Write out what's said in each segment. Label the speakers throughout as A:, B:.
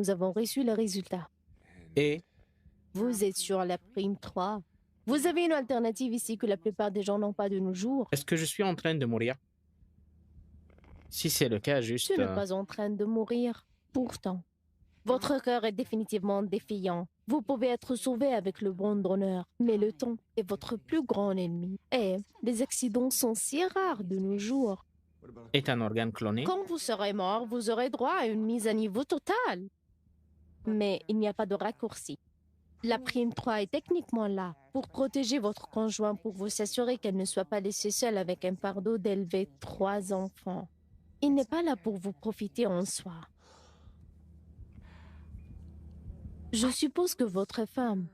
A: nous avons reçu le résultat.
B: Et
A: Vous êtes sur la prime 3. Vous avez une alternative ici que la plupart des gens n'ont pas de nos jours.
B: est-ce que je suis en train de mourir? Si c'est le cas, juste...
A: Tu n'es pas en train de mourir. Pourtant, votre cœur est définitivement défiant. Vous pouvez être sauvé avec le bon donneur, mais le temps est votre plus grand ennemi. Et les accidents sont si rares de nos jours.
B: est un organe cloné?
A: Quand vous serez mort, vous aurez droit à une mise à niveau totale. Mais il n'y a pas de raccourci. La prime 3 est techniquement là pour protéger votre conjoint, pour vous assurer qu'elle ne soit pas laissée seule avec un fardeau d'élever 3 enfants. Il n'est pas là pour vous profiter en soi. Je suppose que votre femme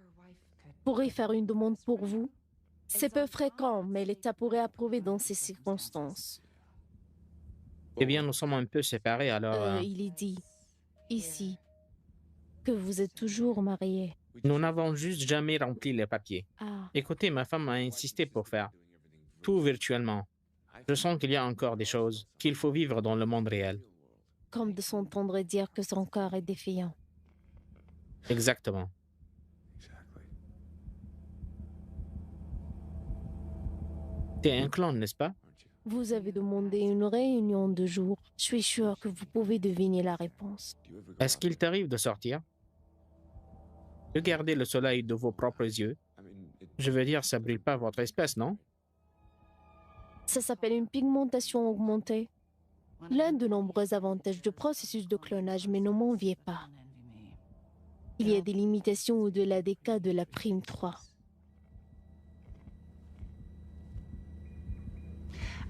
A: pourrait faire une demande pour vous. C'est peu fréquent, mais l'État pourrait approuver dans ces circonstances.
B: Eh bien, nous sommes un peu séparés, alors...
A: Il est dit, ici, que vous êtes toujours mariés.
B: Nous n'avons juste jamais rempli les papiers.
A: Ah,
B: Écoutez, ma femme a insisté pour faire tout virtuellement. Je sens qu'il y a encore des choses qu'il faut vivre dans le monde réel.
A: comme de s'entendre dire que son corps est défiant.
B: Exactement. T'es un clone, n'est-ce pas?
A: Vous avez demandé une réunion de jour. Je suis sûre que vous pouvez deviner la réponse.
B: Est-ce qu'il t'arrive de sortir? Regardez le soleil de vos propres yeux. Je veux dire, ça brille pas votre espèce, non?
A: Ça s'appelle une pigmentation augmentée. L'un de nombreux avantages du processus de clonage, mais ne m'enviez pas. Il y a des limitations au-delà des cas de la prime 3.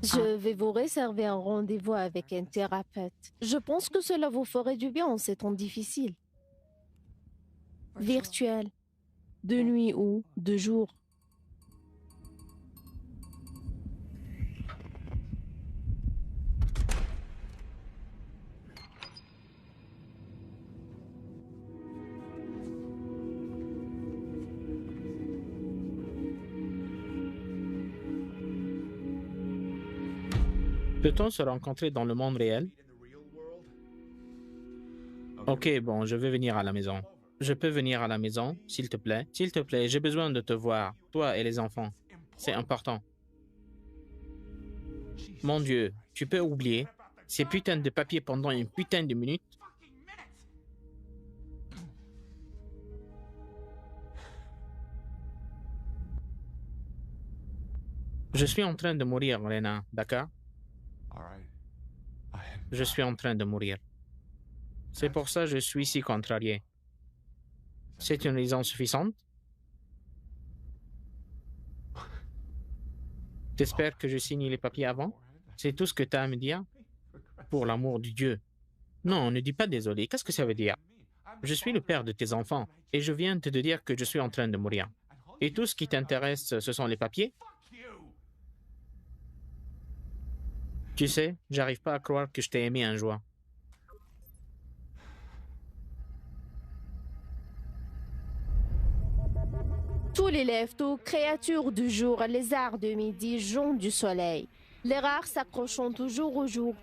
A: Je vais vous réserver un rendez-vous avec un thérapeute. Je pense que cela vous ferait du bien en ces temps difficiles. Virtuel, de nuit ou de jour.
B: Peut-on se rencontrer dans le monde réel? Ok, bon, je vais venir à la maison. Je peux venir à la maison, s'il te plaît? S'il te plaît, j'ai besoin de te voir, toi et les enfants. C'est important. Mon Dieu, tu peux oublier ces putains de papiers pendant une putain de minute? Je suis en train de mourir, Lena, d'accord? Je suis en train de mourir. C'est pour ça que je suis si contrarié. C'est une raison suffisante? T'espères que je signe les papiers avant? C'est tout ce que tu as à me dire? Pour l'amour de Dieu. Non, ne dis pas désolé. Qu'est-ce que ça veut dire? Je suis le père de tes enfants et je viens de te dire que je suis en train de mourir. Et tout ce qui t'intéresse, ce sont les papiers? Tu sais, j'arrive pas à croire que je t'ai aimé un jour.
A: Tous les lèvres, créatures du jour, lézards de midi, gens du soleil. Les rares s'accrochant toujours au jour.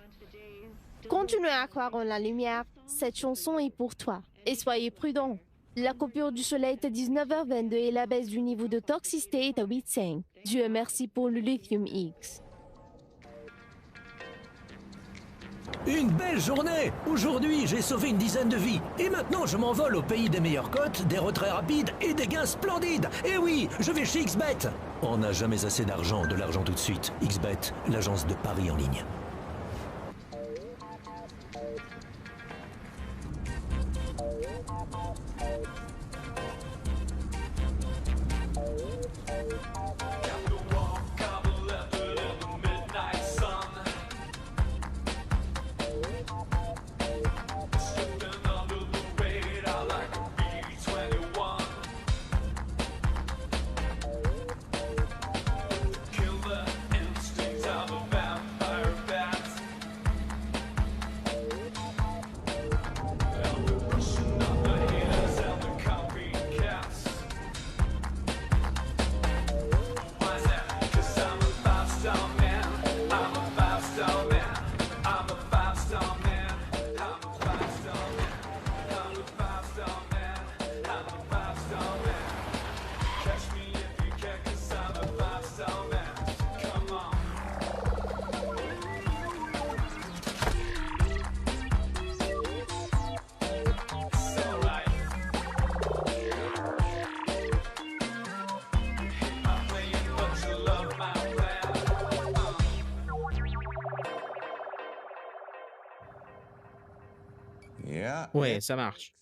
A: Continuez à croire en la lumière, cette chanson est pour toi. Et soyez prudents. La coupure du soleil est à 19h22 et la baisse du niveau de toxicité est à 8,5. Dieu merci pour le lithium X.
C: Une belle journée! Aujourd'hui, j'ai sauvé une dizaine de vies. Et maintenant, je m'envole au pays des meilleures cotes, des retraits rapides et des gains splendides. Et oui, je vais chez XBet. On n'a jamais assez d'argent, de l'argent tout de suite. XBet, l'agence de paris en ligne.
B: Ouais, ça marche.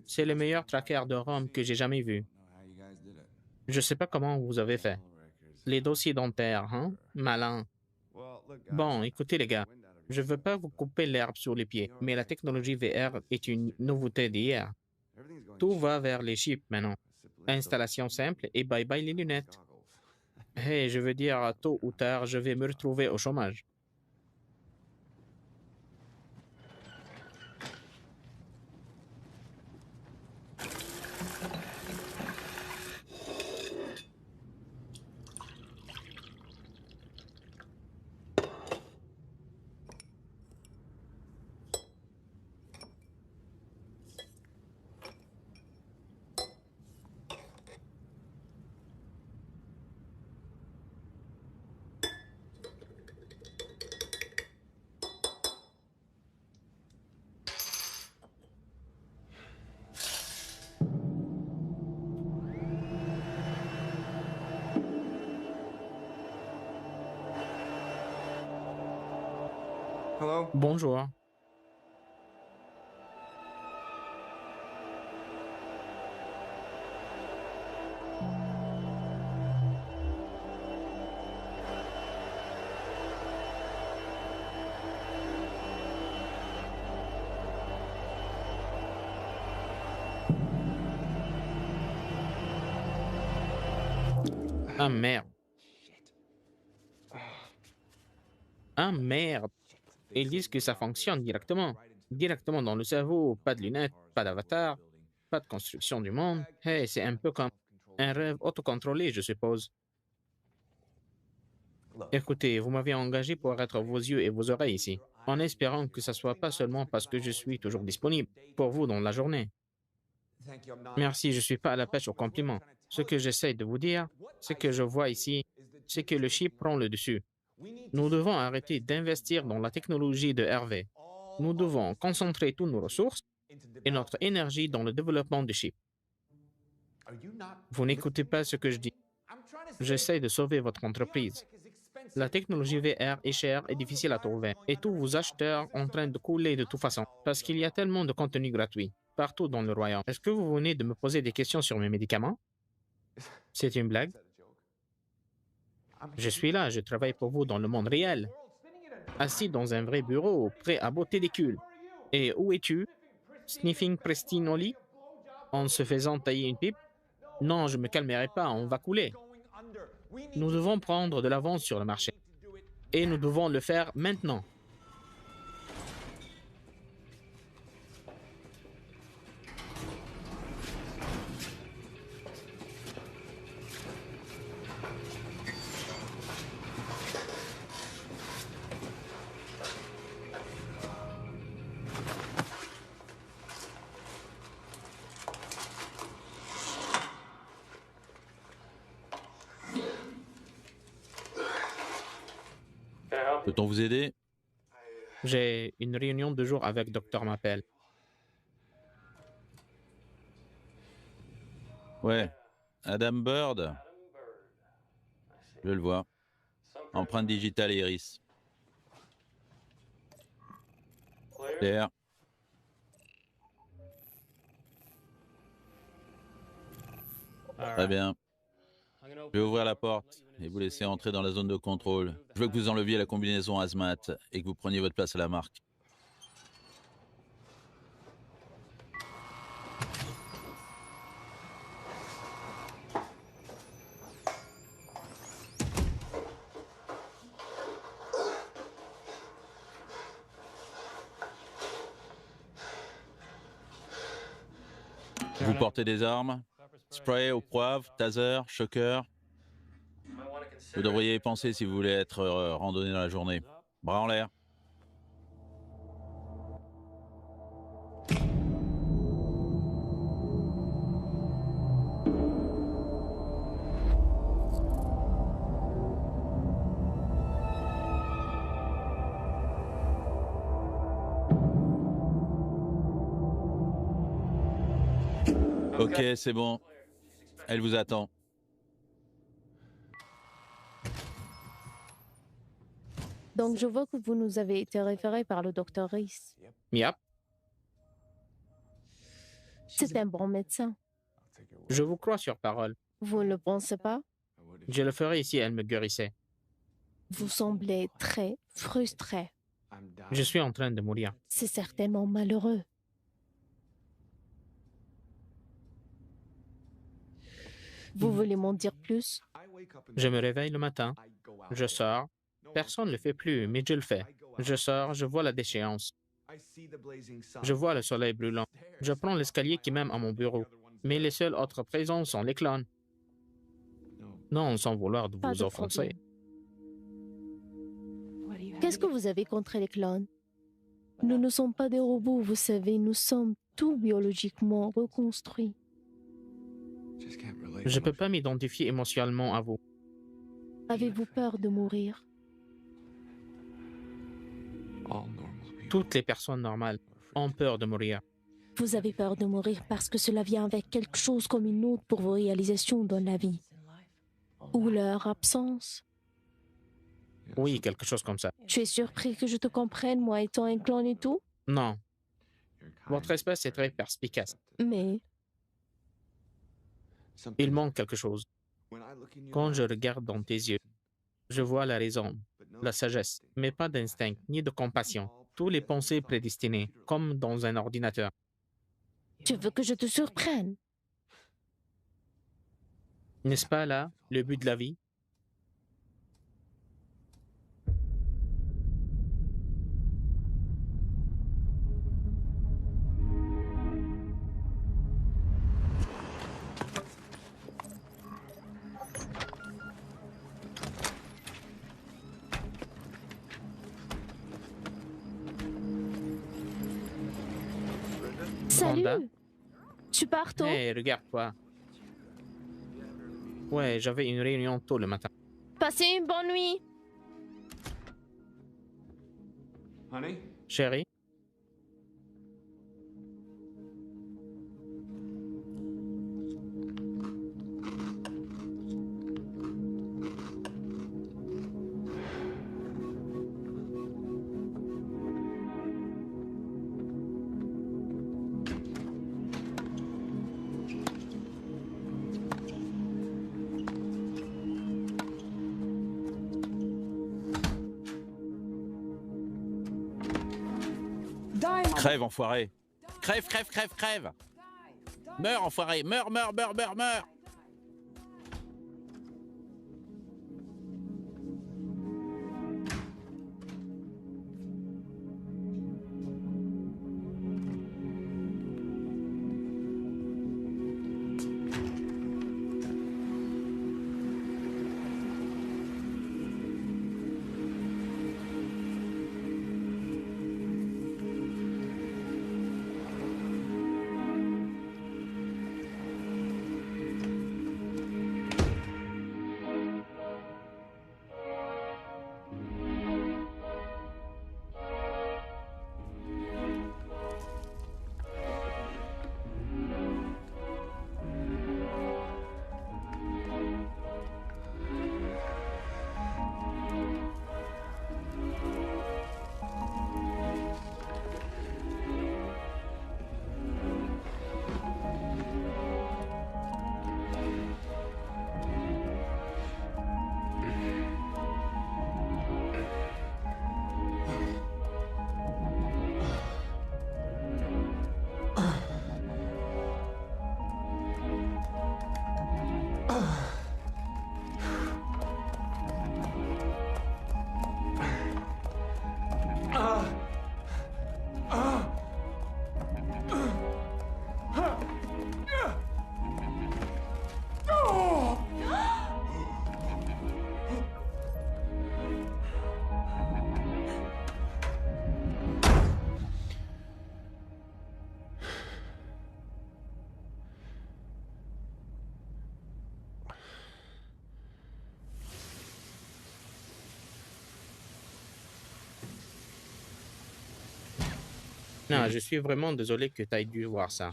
B: C'est le meilleur tracker de Rome que j'ai jamais vu. Je sais pas comment vous avez fait. Les dossiers dentaires, hein? Malin. Bon, écoutez les gars, je veux pas vous couper l'herbe sur les pieds, mais la technologie VR est une nouveauté d'hier. Tout va vers les chips maintenant. Installation simple et bye bye les lunettes. Hey, je veux dire, tôt ou tard, je vais me retrouver au chômage. Bonjour. Ah merde. Ah merde. Ils disent que ça fonctionne directement. Directement dans le cerveau, pas de lunettes, pas d'avatar, pas de construction du monde. Hey, c'est un peu comme un rêve autocontrôlé, je suppose. Écoutez, vous m'avez engagé pour être vos yeux et vos oreilles ici, en espérant que ça soit pas seulement parce que je suis toujours disponible pour vous dans la journée. Merci, je suis pas à la pêche aux compliments. Ce que j'essaie de vous dire, ce que je vois ici, c'est que le chip prend le dessus. Nous devons arrêter d'investir dans la technologie de RV. Nous devons concentrer toutes nos ressources et notre énergie dans le développement de chips. Vous n'écoutez pas ce que je dis. J'essaie de sauver votre entreprise. La technologie VR est chère et difficile à trouver, et tous vos acheteurs sont en train de couler de toute façon, parce qu'il y a tellement de contenu gratuit partout dans le royaume. Est-ce que vous venez de me poser des questions sur mes médicaments? C'est une blague? Je suis là, je travaille pour vous dans le monde réel, assis dans un vrai bureau, prêt à botter des culs. Et où es-tu? Sniffing Prestinoli? En se faisant tailler une pipe? Non, je me calmerai pas, on va couler. Nous devons prendre de l'avance sur le marché. Et nous devons le faire maintenant.
D: Peut-on vous aider?
B: J'ai une réunion de jour avec Dr. Mappel.
D: Ouais. Adam Bird. Je le vois. Empreinte digitale et iris. Claire. Très bien. Je vais ouvrir la porte et vous laisser entrer dans la zone de contrôle. Je veux que vous enleviez la combinaison hazmat et que vous preniez votre place à la marque. Vous portez des armes? Spray au poivre, taser, shocker? Vous devriez y penser si vous voulez être randonné dans la journée. Bras en l'air. Ok, c'est bon. Elle vous attend.
A: Donc, je vois que vous nous avez été référé par le docteur Reese.
B: Yep.
A: C'est un bon médecin.
B: Je vous crois sur parole.
A: Vous ne le pensez pas?
B: Je le ferais si elle me guérissait.
A: Vous semblez très frustré.
B: Je suis en train de mourir.
A: C'est certainement malheureux. Vous voulez m'en dire plus?
B: Je me réveille le matin, je sors. Personne ne le fait plus, mais je le fais. Je sors, je vois la déchéance. Je vois le soleil brûlant. Je prends l'escalier qui mène à mon bureau. Mais les seuls autres présents sont les clones. Non, sans vouloir
A: Pas
B: vous
A: de
B: offenser.
A: problème. Qu'est-ce que vous avez contre les clones? Nous ne sommes pas des robots, vous savez, nous sommes tout biologiquement reconstruits.
B: Je ne peux pas m'identifier émotionnellement à vous.
A: Avez-vous peur de mourir?
B: Toutes les personnes normales ont peur de mourir.
A: Vous avez peur de mourir parce que cela vient avec quelque chose comme une autre pour vos réalisations dans la vie. Ou leur absence.
B: Oui, quelque chose comme ça.
A: Tu es surpris que je te comprenne, moi étant un clone et tout?
B: Non, votre espèce est très perspicace.
A: Mais
B: Il manque quelque chose. Quand je regarde dans tes yeux, je vois la raison, la sagesse, mais pas d'instinct ni de compassion. Tous les pensées prédestinées, comme dans un ordinateur.
A: tu veux que je te surprenne?
B: N'est-ce pas là le but de la vie?
A: Salut!
B: Brenda?
A: Tu pars tôt?
B: Hé, regarde-toi. Ouais, j'avais une réunion tôt le matin.
A: Passez une bonne nuit!
B: Chérie?
D: Crève, enfoiré. Crève, crève, crève, crève. Meurs, enfoiré. Meurs, meurs, meurs, meurs, meurs.
B: Non, je suis vraiment désolé que tu aies dû voir ça.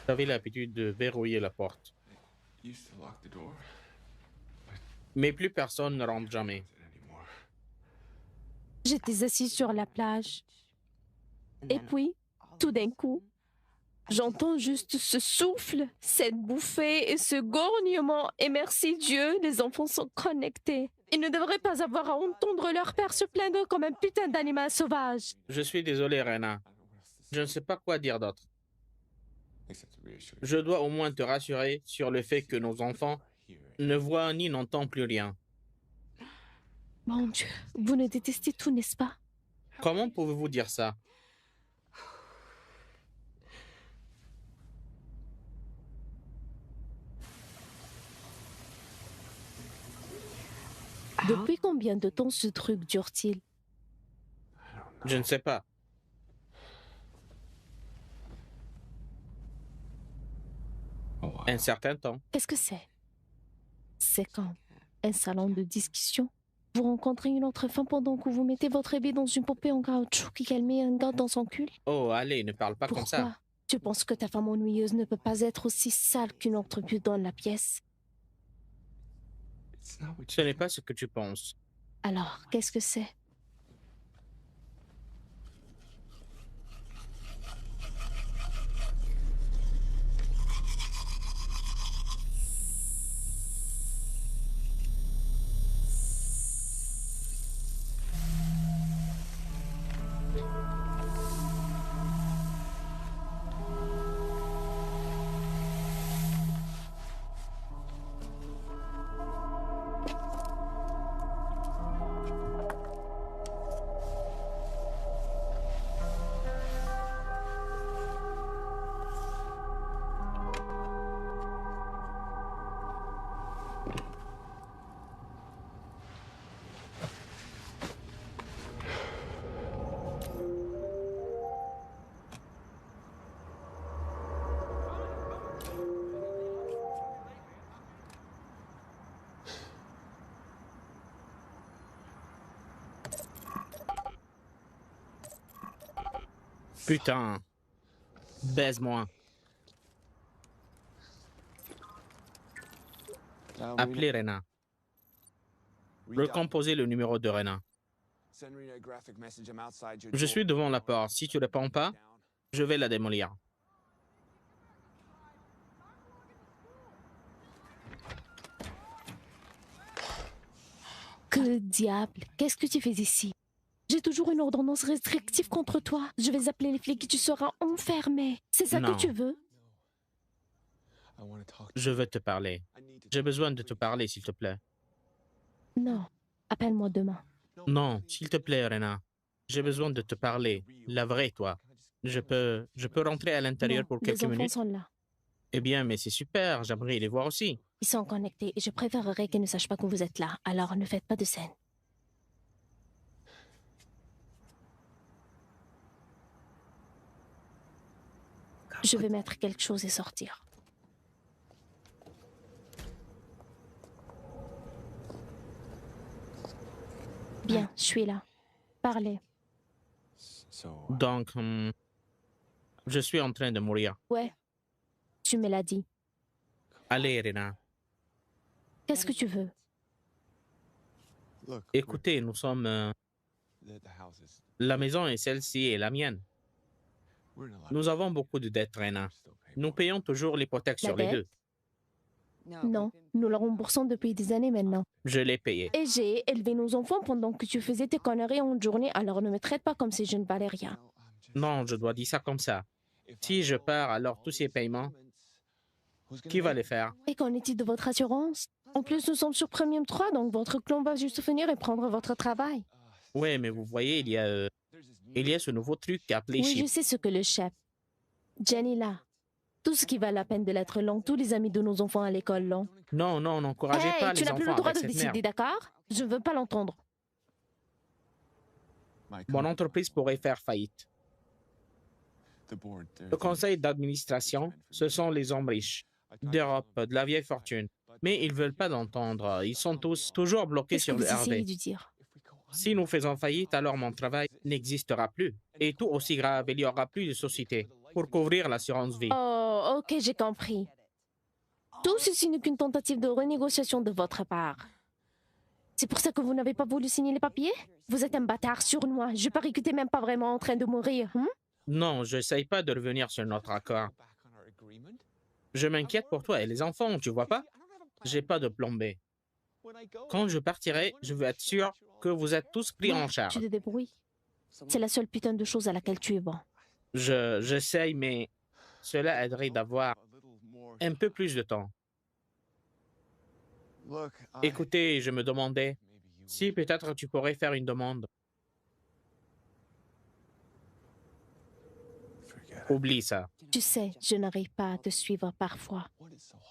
B: J'avais l'habitude de verrouiller la porte. Mais plus personne ne rentre jamais.
A: J'étais assise sur la plage. Et puis, tout d'un coup, j'entends juste ce souffle, cette bouffée et ce grognement. Et merci Dieu, les enfants sont connectés. Ils ne devraient pas avoir à entendre leur père se plaindre comme un putain d'animal sauvage.
B: Je suis désolé, Rena. Je ne sais pas quoi dire d'autre. Je dois au moins te rassurer sur le fait que nos enfants ne voient ni n'entendent plus rien.
A: Mon Dieu, vous ne détestez tout, n'est-ce pas?
B: Comment pouvez-vous dire ça?
A: Depuis combien de temps ce truc dure-t-il?
B: Je ne sais pas. Un certain temps.
A: Qu'est-ce que c'est? C'est quand? Un salon de discussion? Vous rencontrez une autre femme pendant que vous mettez votre bébé dans une poupée en caoutchouc qui calme un gars dans son cul?
B: Oh, allez, ne parle pas comme ça.
A: Pourquoi? Tu penses que ta femme ennuyeuse ne peut pas être aussi sale qu'une autre pute dans la pièce?
B: Ce n'est pas ce que tu penses.
A: Alors, qu'est-ce que c'est?
B: Putain. Baise-moi. Appelez Rena. Recomposez le numéro de Rena. Je suis devant la porte. Si tu ne réponds pas, je vais la démolir.
A: Que diable? Qu'est-ce que tu fais ici? J'ai toujours une ordonnance restrictive contre toi. Je vais appeler les flics et tu seras enfermé. C'est ça
B: Non.
A: que tu veux?
B: Je veux te parler. J'ai besoin de te parler, s'il te plaît.
A: Non. Appelle-moi demain.
B: Non, s'il te plaît, Rena. J'ai besoin de te parler. La vraie, toi. Je peux rentrer à l'intérieur
A: Non,
B: pour
A: les
B: quelques
A: enfants
B: minutes?
A: sont là.
B: Eh bien, mais c'est super. J'aimerais les voir aussi.
A: Ils sont connectés et je préférerais qu'ils ne sachent pas que vous êtes là. Alors ne faites pas de scène. Je vais mettre quelque chose et sortir. Bien, je suis là. Parlez.
B: Donc, je suis en train de mourir.
A: Ouais. Tu me l'as dit.
B: Allez, Rena.
A: Qu'est-ce que tu veux?
B: Écoutez, nous sommes... La maison est celle-ci et la mienne. Nous avons beaucoup de dettes, Rena. Nous payons toujours l'hypothèque sur les
A: dette?
B: deux.
A: Non, nous la remboursons depuis des années maintenant.
B: Je l'ai payé.
A: Et j'ai élevé nos enfants pendant que tu faisais tes conneries en journée, alors ne me traite pas comme si je ne valais rien.
B: Non, je dois dire ça comme ça. Si je pars, alors tous ces paiements, qui va les faire?
A: Et qu'en est-il de votre assurance? En plus, nous sommes sur Premium 3, donc votre clan va juste venir et prendre votre travail.
B: Oui, mais vous voyez, il y a ce nouveau truc appelé
A: Oui, je
B: chip.
A: sais ce que le chef. Jenny là. Tout ce qui va la peine de l'être long, tous les amis de nos enfants à l'école l'ont.
B: Non, non, n'encouragez
A: Hey,
B: pas
A: tu
B: les
A: n'as plus le
B: enfants
A: droit de
B: avec cette
A: décider,
B: merde.
A: d'accord? Je ne veux pas l'entendre.
B: Mon entreprise pourrait faire faillite. Le conseil d'administration, ce sont les hommes riches, d'Europe, de la vieille fortune. Mais ils ne veulent pas d'entendre. Ils sont tous toujours bloqués
A: Qu'est-ce que
B: sur
A: vous
B: le
A: essayez
B: RD.
A: de dire?
B: Si nous faisons faillite, alors mon travail n'existera plus. Et tout aussi grave, il n'y aura plus de société pour couvrir l'assurance vie.
A: Oh, ok, j'ai compris. Tout ceci n'est qu'une tentative de renégociation de votre part. C'est pour ça que vous n'avez pas voulu signer les papiers? Vous êtes un bâtard sournois. Je parie que t'es même pas vraiment en train de mourir, hein?
B: Non, je n'essaye pas de revenir sur notre accord. Je m'inquiète pour toi et les enfants, tu vois pas? J'ai pas de plan B. Quand je partirai, je veux être sûr que vous êtes tous pris en
A: Tu
B: charge.
A: te débrouilles. C'est la seule putain de chose à laquelle tu es bon.
B: J'essaye, mais cela aiderait d'avoir un peu plus de temps. Écoutez, je me demandais si peut-être tu pourrais faire une demande. Oublie ça.
A: Tu sais, je n'arrive pas à te suivre parfois.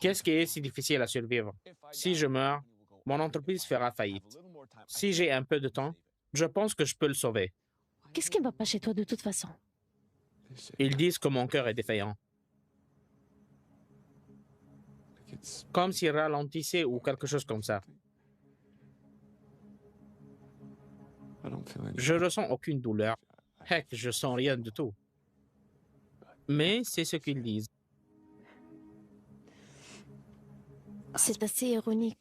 B: Qu'est-ce qui est si difficile à survivre? Si je meurs, mon entreprise fera faillite. Si j'ai un peu de temps, je pense que je peux le sauver.
A: Qu'est-ce qui ne va pas chez toi de toute façon?
B: Ils disent que mon cœur est défaillant. Comme s'il ralentissait ou quelque chose comme ça. Je ressens aucune douleur. Heck, je sens rien du tout. Mais c'est ce qu'ils disent.
A: C'est assez ironique,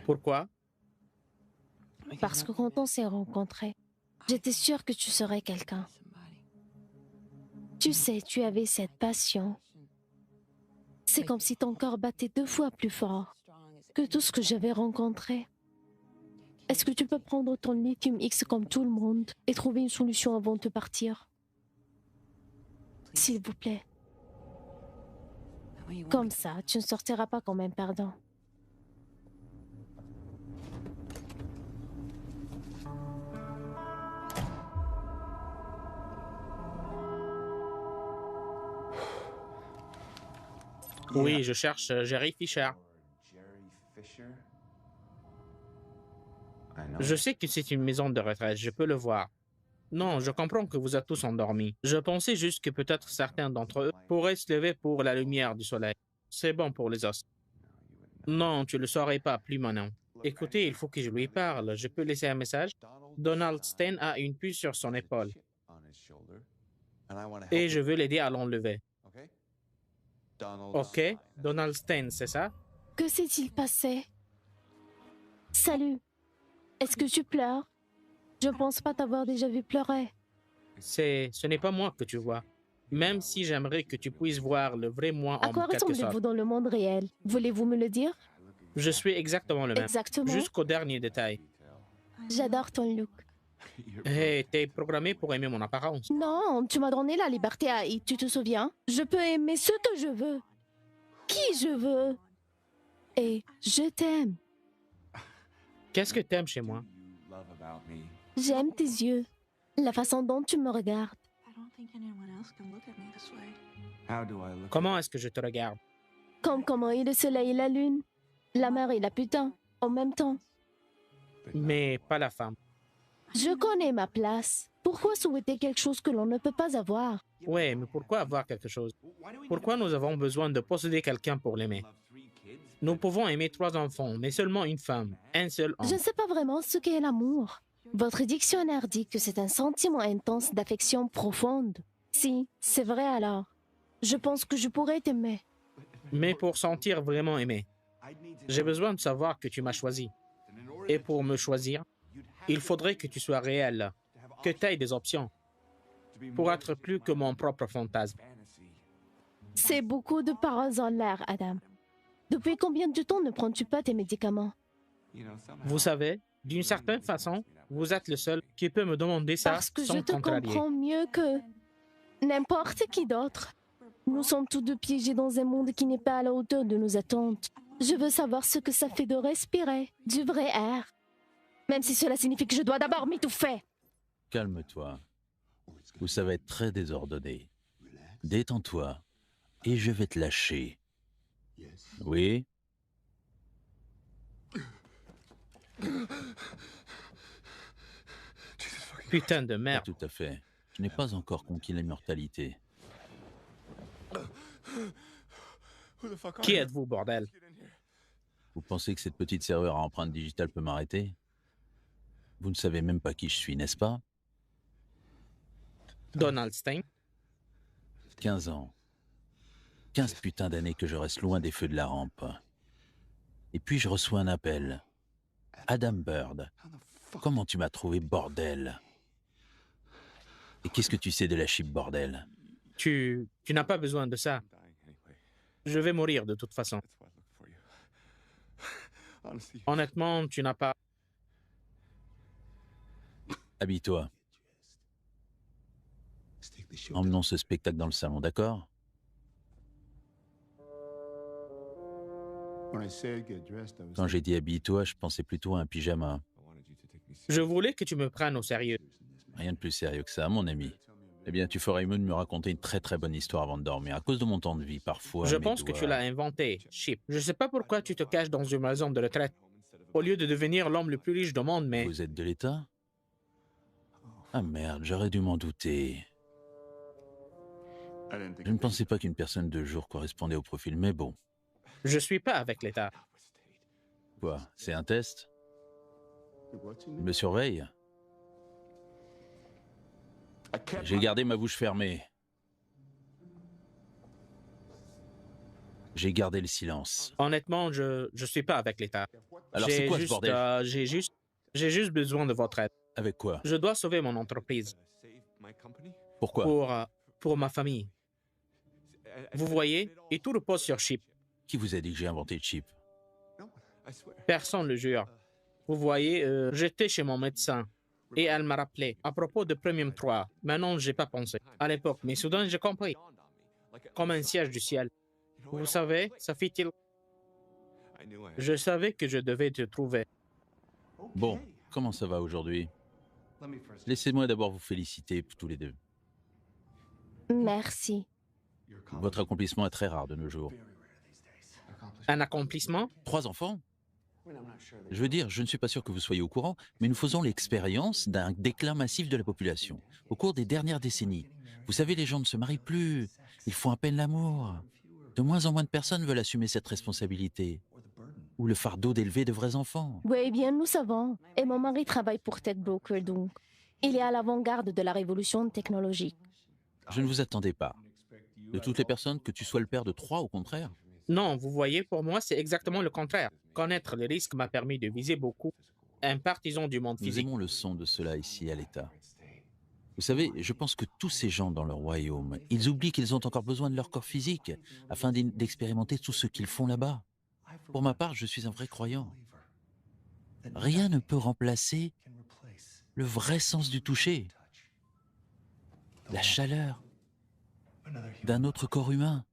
B: Pourquoi?
A: parce que quand on s'est rencontrés, j'étais sûre que tu serais quelqu'un. Tu sais, tu avais cette passion. C'est comme si ton cœur battait 2 fois plus fort que tout ce que j'avais rencontré. Est-ce que tu peux prendre ton lithium X comme tout le monde et trouver une solution avant de partir? S'il vous plaît. Comme ça, tu ne sortiras pas comme un perdant.
B: Oui, je cherche Jerry Fisher. Je sais que c'est une maison de retraite, je peux le voir. Non, je comprends que vous êtes tous endormis. Je pensais juste que peut-être certains d'entre eux pourraient se lever pour la lumière du soleil. C'est bon pour les os. Non, tu le saurais pas, plus maintenant. Écoutez, il faut que je lui parle. Je peux laisser un message? Donald Stein a une puce sur son épaule. Et je veux l'aider à l'enlever. OK? Donald Stein, c'est ça?
A: Que s'est-il passé? Salut. Est-ce que tu pleures? Je ne pense pas t'avoir déjà vu pleurer.
B: Ce n'est pas moi que tu vois. Même si j'aimerais que tu puisses voir le vrai moi
A: À
B: en
A: quoi
B: quelque sorte.
A: ressemblez-vous dans le monde réel? Voulez-vous me le dire?
B: Je suis exactement le même.
A: Exactement.
B: Jusqu'au dernier détail.
A: J'adore ton look.
B: Hey, t'es programmé pour aimer mon apparence.
A: Non, tu m'as donné la liberté à tu te souviens? Je peux aimer ce que je veux. Qui je veux. Et je t'aime.
B: Qu'est-ce que t'aimes chez moi?
A: J'aime tes yeux. La façon dont tu me regardes.
B: Comment est-ce que je te regarde?
A: Comme comment est le soleil et la lune. La mer et la putain. En même temps.
B: Mais pas la femme.
A: Je connais ma place. Pourquoi souhaiter quelque chose que l'on ne peut pas avoir?
B: Ouais, mais pourquoi avoir quelque chose? Pourquoi nous avons besoin de posséder quelqu'un pour l'aimer? Nous pouvons aimer 3 enfants, mais seulement une femme, un seul homme.
A: Je ne sais pas vraiment ce qu'est l'amour. Votre dictionnaire dit que c'est un sentiment intense d'affection profonde. Si, c'est vrai alors. Je pense que je pourrais t'aimer.
B: Mais pour sentir vraiment aimé, j'ai besoin de savoir que tu m'as choisi. Et pour me choisir, il faudrait que tu sois réel, que tu aies des options, pour être plus que mon propre fantasme.
A: C'est beaucoup de paroles en l'air, Adam. Depuis combien de temps ne prends-tu pas tes médicaments?
B: Vous savez, d'une certaine façon, vous êtes le seul qui peut me demander ça
A: Parce que
B: sans
A: je te
B: contrarier.
A: comprends mieux que n'importe qui d'autre. Nous sommes tous deux piégés dans un monde qui n'est pas à la hauteur de nos attentes. Je veux savoir ce que ça fait de respirer du vrai air. Même si cela signifie que je dois d'abord m'étouffer.
D: Calme-toi. Ou ça va être très désordonné. Détends-toi. Et je vais te lâcher. Oui?
B: Putain de merde.
D: Tout à fait. Je n'ai pas encore conquis l'immortalité.
B: Qui êtes-vous, bordel?
D: Vous pensez que cette petite serrure à empreinte digitale peut m'arrêter? Vous ne savez même pas qui je suis, n'est-ce pas?
B: Donald Stein?
D: 15 ans. 15 putains d'années que je reste loin des feux de la rampe. Et puis je reçois un appel. Adam Bird. Comment tu m'as trouvé, bordel? Et qu'est-ce que tu sais de la chip, bordel?
B: Tu n'as pas besoin de ça. Je vais mourir de toute façon. Honnêtement, tu n'as pas...
D: Habille-toi. Emmenons ce spectacle dans le salon, d'accord? Quand j'ai dit habille-toi, je pensais plutôt à un pyjama.
B: Je voulais que tu me prennes au sérieux.
D: Rien de plus sérieux que ça, mon ami. Eh bien, tu ferais mieux de me raconter une très très bonne histoire avant de dormir. À cause de mon temps de vie, parfois...
B: Je
D: mes
B: pense que
D: doigts-
B: tu l'as inventé, Chip. Je ne sais pas pourquoi tu te caches dans une maison de retraite. Au lieu de devenir l'homme le plus riche du monde, mais...
D: Vous êtes de l'État? Ah merde, j'aurais dû m'en douter. Je ne pensais pas qu'une personne de jour correspondait au profil, mais bon.
B: Je suis pas avec l'État.
D: Quoi, c'est un test? Il me surveille? J'ai gardé ma bouche fermée. J'ai gardé le silence.
B: Honnêtement, je suis pas avec l'État.
D: Alors c'est quoi ce
B: juste,
D: bordel?
B: j'ai juste besoin de votre aide.
D: Avec quoi?
B: Je dois sauver mon entreprise
D: Pourquoi?
B: pour ma famille. Vous voyez, et tout repose sur Chip.
D: Qui vous a dit que j'ai inventé le chip?
B: Personne ne le jure. Vous voyez, j'étais chez mon médecin et elle m'a rappelé à propos de Premium 3. Maintenant, j'ai pas pensé. À l'époque, mais soudain, j'ai compris. Comme un siège du ciel. Vous savez, ça fait-il... Je savais que je devais te trouver.
D: Bon, comment ça va aujourd'hui? Laissez-moi d'abord vous féliciter tous les deux.
A: Merci.
D: Votre accomplissement est très rare de nos jours.
B: Un accomplissement?
D: 3 enfants? Je veux dire, je ne suis pas sûr que vous soyez au courant, mais nous faisons l'expérience d'un déclin massif de la population. Au cours des dernières décennies, vous savez, les gens ne se marient plus. Ils font à peine l'amour. De moins en moins de personnes veulent assumer cette responsabilité. Ou le fardeau d'élever de vrais enfants.
A: Oui, bien, nous savons. Et mon mari travaille pour Tech Broker, donc. Il est à l'avant-garde de la révolution technologique.
D: Je ne vous attendais pas. De toutes les personnes, que tu sois le père de 3, au contraire.
B: Non, vous voyez, pour moi, c'est exactement le contraire. Connaître les risques m'a permis de viser beaucoup. Un partisan du monde
D: Nous
B: physique.
D: aimons le son de cela ici à l'État. Vous savez, je pense que tous ces gens dans leur royaume, ils oublient qu'ils ont encore besoin de leur corps physique afin d'expérimenter tout ce qu'ils font là-bas. Pour ma part, je suis un vrai croyant. Rien ne peut remplacer le vrai sens du toucher, la chaleur d'un autre corps humain.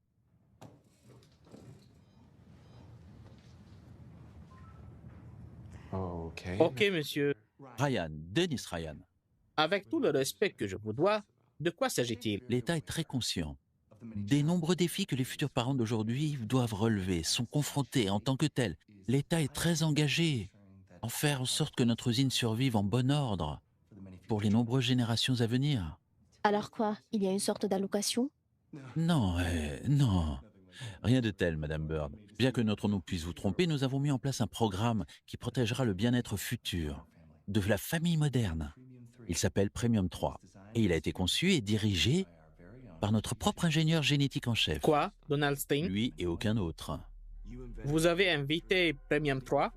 B: Ok, monsieur.
D: Ryan, Dennis Ryan,
B: Avec tout le respect que je vous dois, de quoi s'agit-il?
D: l'État est très conscient des nombreux défis que les futurs parents d'aujourd'hui doivent relever, sont confrontés en tant que tels. L'État est très engagé en faire en sorte que notre usine survive en bon ordre pour les nombreuses générations à venir.
A: Alors quoi? Il y a une sorte d'allocation?
D: Non, non. Rien de tel, Madame Bird. Bien que notre nom puisse vous tromper, nous avons mis en place un programme qui protégera le bien-être futur de la famille moderne. Il s'appelle Premium 3 et il a été conçu et dirigé par notre propre ingénieur génétique en chef.
B: Quoi, Donald Stein?
D: Lui et aucun autre.
B: Vous avez invité Premium 3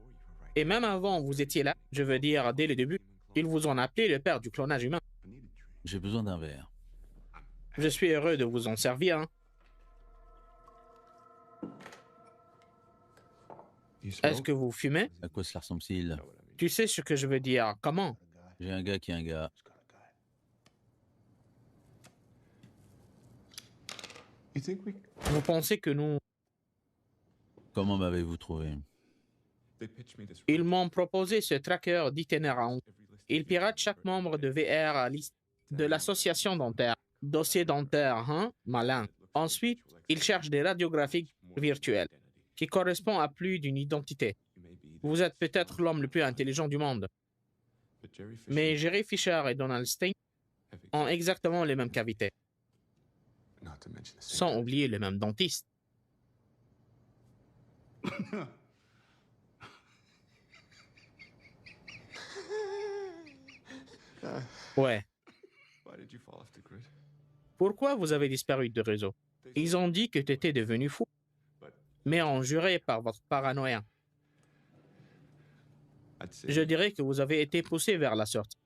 B: et même avant vous étiez là, je veux dire dès le début, ils vous ont appelé le père du clonage humain.
D: J'ai besoin d'un verre.
B: Je suis heureux de vous en servir. Hein. Est-ce que vous fumez?
D: À quoi cela ressemble-t-il?
B: Tu sais ce que je veux dire. Comment?
D: J'ai un gars qui est un gars.
B: Vous pensez que nous...
D: Comment m'avez-vous trouvé?
B: Ils m'ont proposé ce tracker d'itinérant. Ils piratent chaque membre de VR à liste de l'association dentaire. Dossier dentaire, hein? Malin. Ensuite, ils cherchent des radiographies virtuelles qui correspondent à plus d'une identité. Vous êtes peut-être l'homme le plus intelligent du monde. Mais Jerry Fisher et Donald Stein ont exactement les mêmes cavités, sans oublier le même dentiste. Ouais. Pourquoi vous avez disparu du réseau? Ils ont dit que tu étais devenu fou, mais ont juré par votre paranoïa. Je dirais que vous avez été poussé vers la sortie.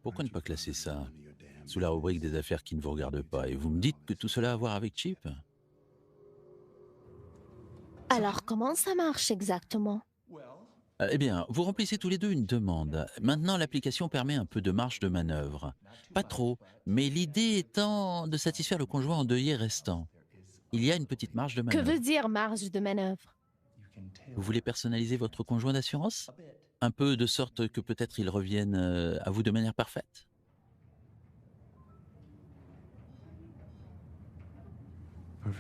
D: Pourquoi ne pas classer ça sous la rubrique des affaires qui ne vous regardent pas. Et vous me dites que tout cela a à voir avec Chip?
A: Alors, comment ça marche exactement?
D: Eh bien, vous remplissez tous les deux une demande. Maintenant, l'application permet un peu de marge de manœuvre. Pas trop, mais l'idée étant de satisfaire le conjoint endeuillé restant. Il y a une petite marge de
A: Que
D: manœuvre.
A: veut dire marge de manœuvre?
D: Vous voulez personnaliser votre conjoint d'assurance? Un peu de sorte que peut-être il revienne à vous de manière parfaite?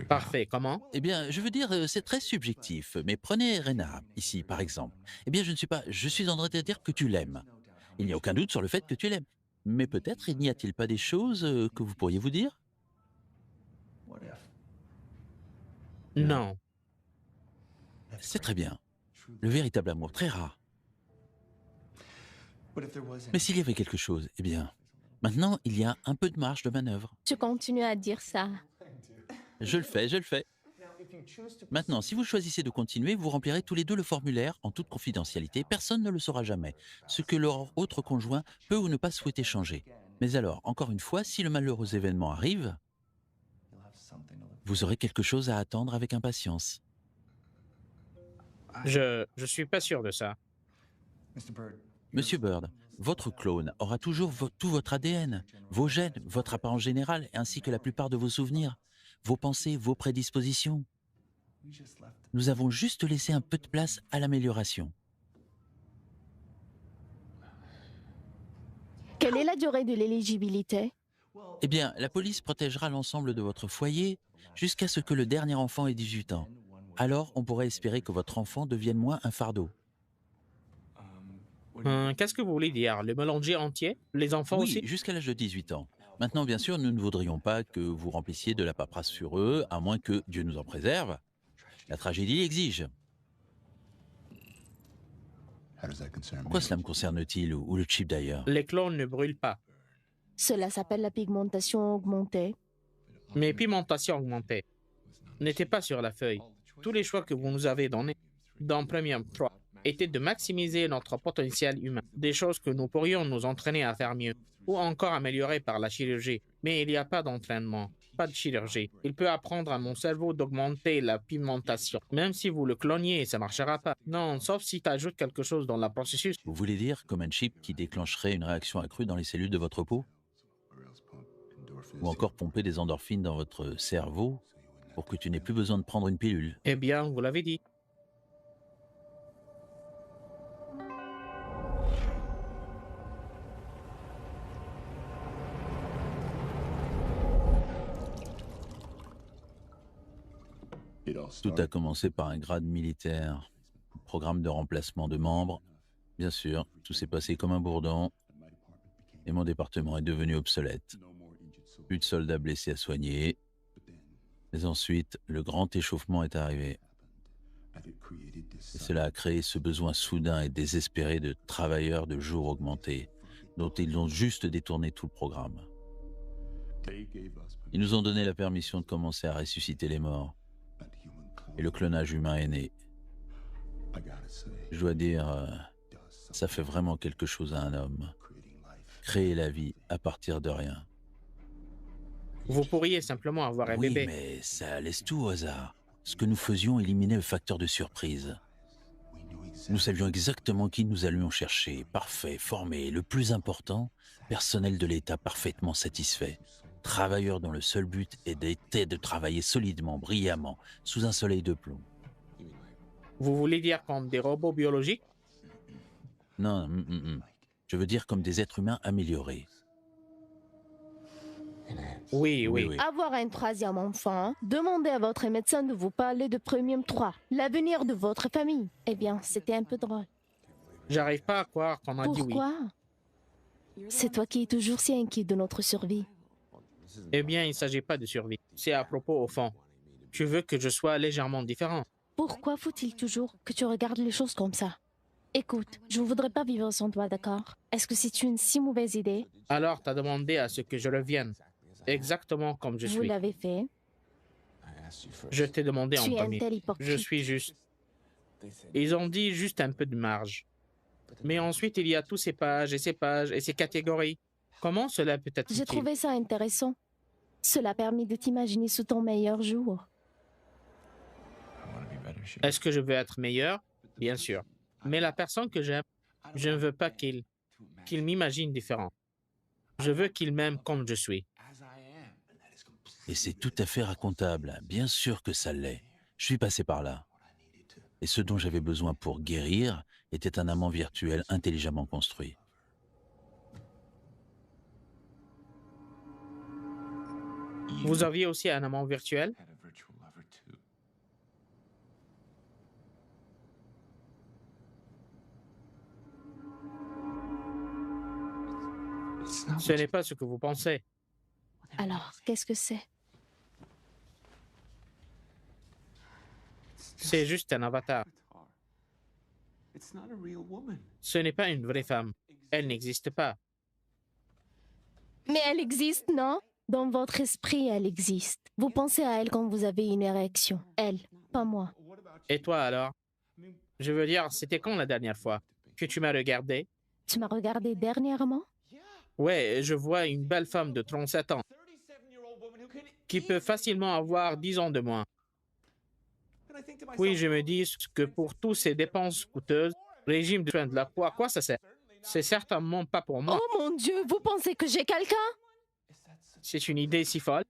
B: Parfait, comment?
D: Eh bien, je veux dire, c'est très subjectif. Mais prenez Rena, ici, par exemple. Eh bien, je suis en train de dire que tu l'aimes. Il n'y a aucun doute sur le fait que tu l'aimes. Mais peut-être n'y a-t-il pas des choses que vous pourriez vous dire?
B: Non.
D: C'est très bien. Le véritable amour, très rare. Mais s'il y avait quelque chose, eh bien, maintenant, il y a un peu de marge de manœuvre.
A: Tu continues à dire ça.
D: Je le fais, je le fais. Maintenant, si vous choisissez de continuer, vous remplirez tous les deux le formulaire en toute confidentialité. Personne ne le saura jamais, ce que leur autre conjoint peut ou ne pas souhaiter changer. Mais alors, encore une fois, si le malheureux événement arrive, vous aurez quelque chose à attendre avec impatience.
B: Je suis pas sûr de ça.
D: Monsieur Bird, votre clone aura toujours tout votre ADN, vos gènes, votre apparence générale, ainsi que la plupart de vos souvenirs, vos pensées, vos prédispositions. Nous avons juste laissé un peu de place à l'amélioration.
A: Quelle est la durée de l'éligibilité?
D: Eh bien, la police protégera l'ensemble de votre foyer jusqu'à ce que le dernier enfant ait 18 ans. Alors, on pourrait espérer que votre enfant devienne moins un fardeau.
B: Qu'est-ce que vous voulez dire? Le mélanger entier? Les enfants
D: Oui,
B: aussi?
D: jusqu'à l'âge de 18 ans. Maintenant, bien sûr, nous ne voudrions pas que vous remplissiez de la paperasse sur eux, à moins que, Dieu nous en préserve, la tragédie l'exige. Pourquoi cela me concerne-t-il, ou le chip d'ailleurs?
B: Les clones ne brûlent pas.
A: Cela s'appelle la pigmentation augmentée.
B: Mes pigmentations augmentées n'étaient pas sur la feuille. Tous les choix que vous nous avez donnés dans Premium 3 étaient de maximiser notre potentiel humain, des choses que nous pourrions nous entraîner à faire mieux, ou encore améliorer par la chirurgie. Mais il n'y a pas d'entraînement, pas de chirurgie. Il peut apprendre à mon cerveau d'augmenter la pigmentation. Même si vous le cloniez, ça ne marchera pas. Non, sauf si tu ajoutes quelque chose dans le processus.
D: Vous voulez dire comme un chip qui déclencherait une réaction accrue dans les cellules de votre peau? Ou encore pomper des endorphines dans votre cerveau pour que tu n'aies plus besoin de prendre une pilule?
B: Eh bien, vous l'avez dit.
D: Tout a commencé par un grade militaire, un programme de remplacement de membres. Bien sûr, tout s'est passé comme un bourdon et mon département est devenu obsolète. Plus de soldats blessés à soigner. Mais ensuite, le grand échauffement est arrivé. Et cela a créé ce besoin soudain et désespéré de travailleurs de jour augmentés, dont ils ont juste détourné tout le programme. Ils nous ont donné la permission de commencer à ressusciter les morts. Et le clonage humain est né. Je dois dire, ça fait vraiment quelque chose à un homme. Créer la vie à partir de rien.
B: Vous pourriez simplement avoir un
D: Oui,
B: bébé.
D: mais ça laisse tout au hasard. Ce que nous faisions éliminait le facteur de surprise. Nous savions exactement qui nous allions chercher, parfait, formé, et le plus important, personnel de l'État parfaitement satisfait. Travailleurs dont le seul but était de travailler solidement, brillamment, sous un soleil de plomb.
B: Vous voulez dire comme des robots biologiques?
D: Non, je veux dire comme des êtres humains améliorés.
B: Oui.
A: Avoir un troisième enfant, demandez à votre médecin de vous parler de Premium 3, l'avenir de votre famille. Eh bien, c'était un peu drôle.
B: J'arrive pas à croire qu'on a dit oui.
A: Pourquoi? C'est toi qui es toujours si inquiet de notre survie.
B: Eh bien, il ne s'agit pas de survie. C'est à propos au fond. Tu veux que je sois légèrement différent.
A: Pourquoi faut-il toujours que tu regardes les choses comme ça? Écoute, je ne voudrais pas vivre sans toi, d'accord? Est-ce que c'est une si mauvaise idée?
B: Alors, t'as demandé à ce que je revienne. Exactement comme je
A: Vous
B: suis.
A: l'avez fait.
B: Je t'ai demandé en
A: Tu es un
B: premier.
A: tel hypocrite.
B: Je suis juste. Ils ont dit juste un peu de marge. Mais ensuite, il y a tous ces pages et ces catégories. Comment cela peut être
A: J'ai
B: utile?
A: trouvé ça intéressant. Cela a permis de t'imaginer sous ton meilleur jour.
B: Est-ce que je veux être meilleur? Bien sûr. Mais la personne que j'aime, je ne veux pas qu'il m'imagine différent. Je veux qu'il m'aime comme je suis.
D: Et c'est tout à fait racontable. Bien sûr que ça l'est. Je suis passé par là. Et ce dont j'avais besoin pour guérir était un amant virtuel intelligemment construit.
B: Vous aviez aussi un amant virtuel? Ce n'est pas ce que vous pensez.
A: Alors, qu'est-ce que c'est?
B: C'est juste un avatar. Ce n'est pas une vraie femme. Elle n'existe pas.
A: Mais elle existe, non? Dans votre esprit, elle existe. Vous pensez à elle quand vous avez une érection. Elle, pas moi.
B: Et toi alors? Je veux dire, c'était quand la dernière fois que tu m'as regardé?
A: Tu m'as regardé dernièrement?
B: Ouais, je vois une belle femme de 37 ans qui peut facilement avoir 10 ans de moins. Oui, je me dis que pour toutes ces dépenses coûteuses, régime de soins de la peau, à quoi ça sert? C'est certainement pas pour moi.
A: Oh mon Dieu, vous pensez que j'ai quelqu'un?
B: C'est une idée si folle.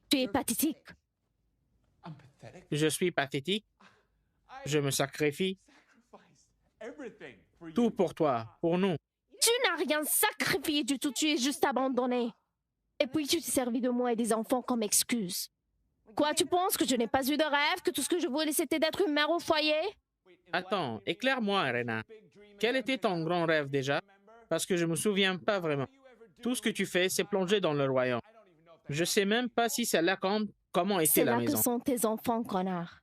A: Tu es pathétique.
B: Je suis pathétique. Je me sacrifie. Tout pour toi, pour nous.
A: Tu n'as rien sacrifié du tout, tu es juste abandonné. Et puis tu t'es servi de moi et des enfants comme excuse. Quoi, tu penses que je n'ai pas eu de rêve, que tout ce que je voulais c'était d'être une mère au foyer?
B: Attends, éclaire-moi, Rena. Quel était ton grand rêve déjà? Parce que je me souviens pas vraiment. Tout ce que tu fais, c'est plonger dans le royaume. Je sais même pas si c'est là comment était
A: C'est
B: la
A: là
B: maison.
A: que sont tes enfants, connard.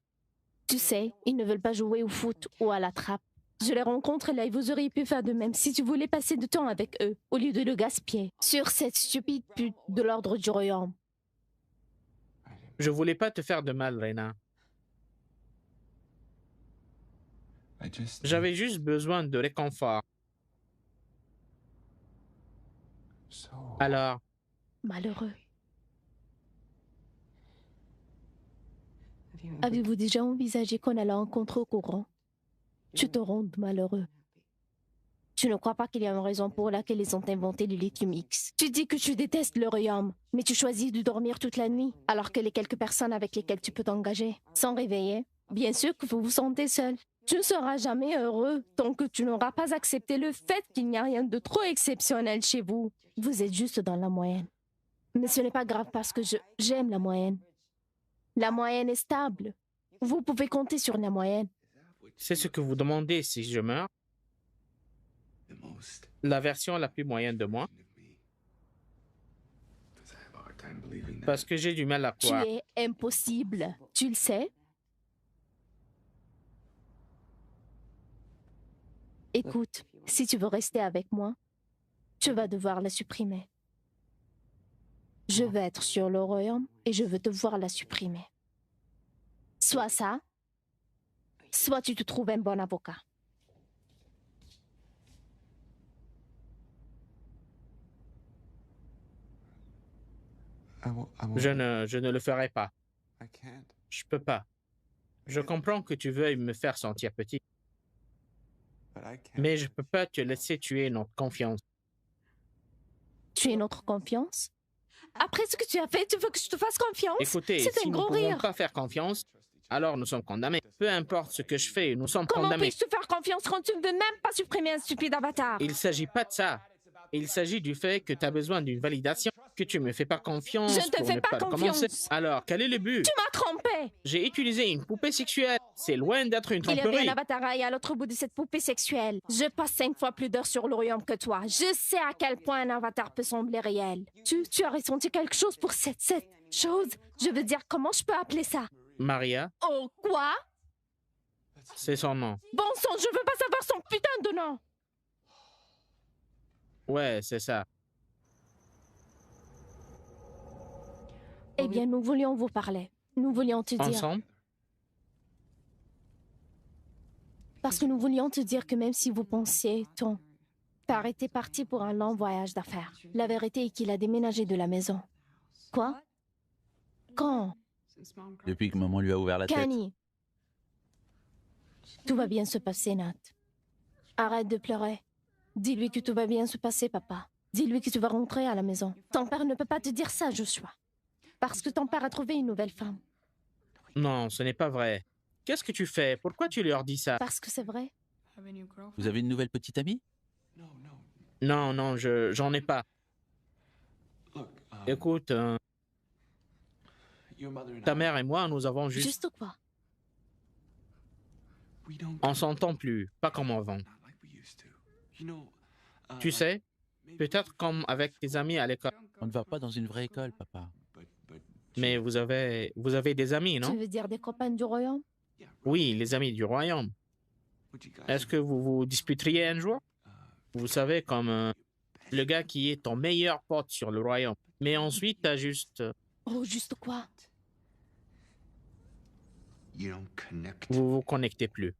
A: Tu sais, ils ne veulent pas jouer au foot ou à la trappe. Je les rencontre là et vous auriez pu faire de même si tu voulais passer du temps avec eux, au lieu de le gaspiller sur cette stupide pute de l'ordre du royaume.
B: Je voulais pas te faire de mal, Rena. J'avais juste besoin de réconfort. Alors,
A: Malheureux. Avez-vous déjà envisagé qu'on allait en contre-courant? Tu te rends malheureux. Tu ne crois pas qu'il y a une raison pour laquelle ils ont inventé le lithium X. Tu dis que tu détestes le royaume, mais tu choisis de dormir toute la nuit, alors que les quelques personnes avec lesquelles tu peux t'engager sont réveillées. Bien sûr que vous vous sentez seul. Tu ne seras jamais heureux tant que tu n'auras pas accepté le fait qu'il n'y a rien de trop exceptionnel chez vous. Vous êtes juste dans la moyenne. Mais ce n'est pas grave parce que j'aime la moyenne. La moyenne est stable. Vous pouvez compter sur la moyenne.
B: c'est ce que vous demandez si je meurs? La version la plus moyenne de moi? Parce que j'ai du mal à
A: Tu
B: croire.
A: es impossible. Tu le sais? Écoute, si tu veux rester avec moi, tu vas devoir la supprimer. Je veux être sur le royaume et je veux devoir la supprimer. Soit ça, soit tu te trouves un bon avocat.
B: Je ne le ferai pas. Je peux pas. Je comprends que tu veuilles me faire sentir petit, mais je peux pas te laisser tuer notre confiance.
A: Tu es notre confiance? Après ce que tu as fait, tu veux que je te fasse confiance?
B: Écoutez,
A: C'est
B: si
A: un
B: nous ne
A: gros
B: pouvons
A: rire.
B: pas faire confiance, alors nous sommes condamnés. Peu importe ce que je fais, nous sommes
A: Comment
B: condamnés.
A: puis-je te faire confiance quand tu ne veux même pas supprimer un stupide avatar?
B: Il ne s'agit pas de ça. Il s'agit du fait que tu as besoin d'une validation, que tu me fais pas confiance
A: Je ne te
B: pour
A: fais
B: ne
A: pas
B: recommencer.
A: confiance.
B: Alors, quel est le but?
A: Tu m'as trompé!
B: J'ai utilisé une poupée sexuelle. C'est loin d'être une
A: Il y avait
B: tromperie.
A: un avatar à l'autre bout de cette poupée sexuelle. Je passe 5 fois plus d'heures sur le royaume que toi. Je sais à quel point un avatar peut sembler réel. Tu as ressenti quelque chose pour cette chose? Je veux dire, comment je peux appeler ça?
B: Maria,
A: Oh, quoi?
B: c'est son nom.
A: Bon sang, je veux pas savoir son putain de nom!
B: Ouais, c'est ça.
A: Eh bien, nous voulions vous parler. Nous voulions te dire...
B: Ensemble?
A: Parce que nous voulions te dire que même si vous pensiez tant Père était parti pour un long voyage d'affaires. La vérité est qu'il a déménagé de la maison. Quoi? Quand?
D: Depuis que maman lui a ouvert la tête.
A: Kenny. Tout va bien se passer, Nat. Arrête de pleurer. Dis-lui que tout va bien se passer, papa. Dis-lui que tu vas rentrer à la maison. Ton père ne peut pas te dire ça, Joshua. Parce que ton père a trouvé une nouvelle femme.
B: Non, ce n'est pas vrai. Qu'est-ce que tu fais? Pourquoi tu leur dis ça?
A: Parce que c'est vrai.
D: Vous avez une nouvelle petite amie?
B: Non, non, j'en ai pas. Écoute, ta mère et moi, nous avons juste...
A: Juste quoi?
B: On s'entend plus, pas comme avant. Tu sais, peut-être comme avec tes amis à l'école.
D: On ne va pas dans une vraie école, papa.
B: Mais vous avez des amis,
A: Tu
B: non?
A: veux dire des copains du royaume?
B: Oui, les amis du royaume. Est-ce que vous vous disputeriez un jour? Vous savez, comme le gars qui est ton meilleur pote sur le royaume. Mais ensuite, t'as juste...
A: Oh, juste quoi?
B: Vous vous connectez plus.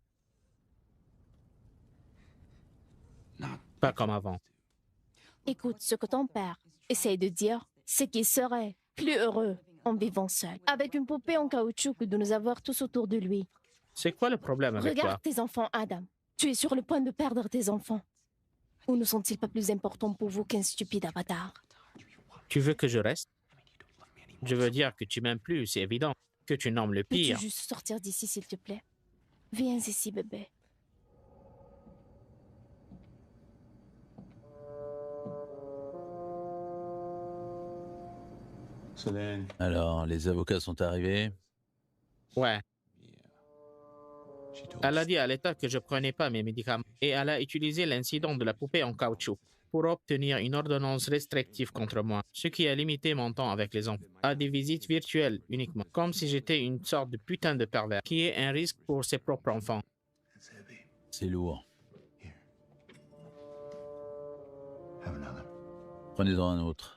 B: Pas comme avant.
A: Écoute, ce que ton père essaye de dire, c'est qu'il serait plus heureux en vivant seul, avec une poupée en caoutchouc que de nous avoir tous autour de lui.
B: C'est quoi le problème avec toi?
A: Regarde tes enfants, Adam. Tu es sur le point de perdre tes enfants. Ou ne sont-ils pas plus importants pour vous qu'un stupide avatar?
B: Tu veux que je reste? Je veux dire que tu m'aimes plus, c'est évident. Que tu nommes le
A: Peux-tu
B: pire.
A: juste sortir d'ici, s'il te plaît? Viens ici, bébé.
D: Alors, les avocats sont arrivés.
B: Ouais. Elle a dit à l'État que je prenais pas mes médicaments et elle a utilisé l'incident de la poupée en caoutchouc pour obtenir une ordonnance restrictive contre moi, ce qui a limité mon temps avec les enfants à des visites virtuelles uniquement, comme si j'étais une sorte de putain de pervers qui est un risque pour ses propres enfants.
D: C'est lourd. Prenez-en un autre.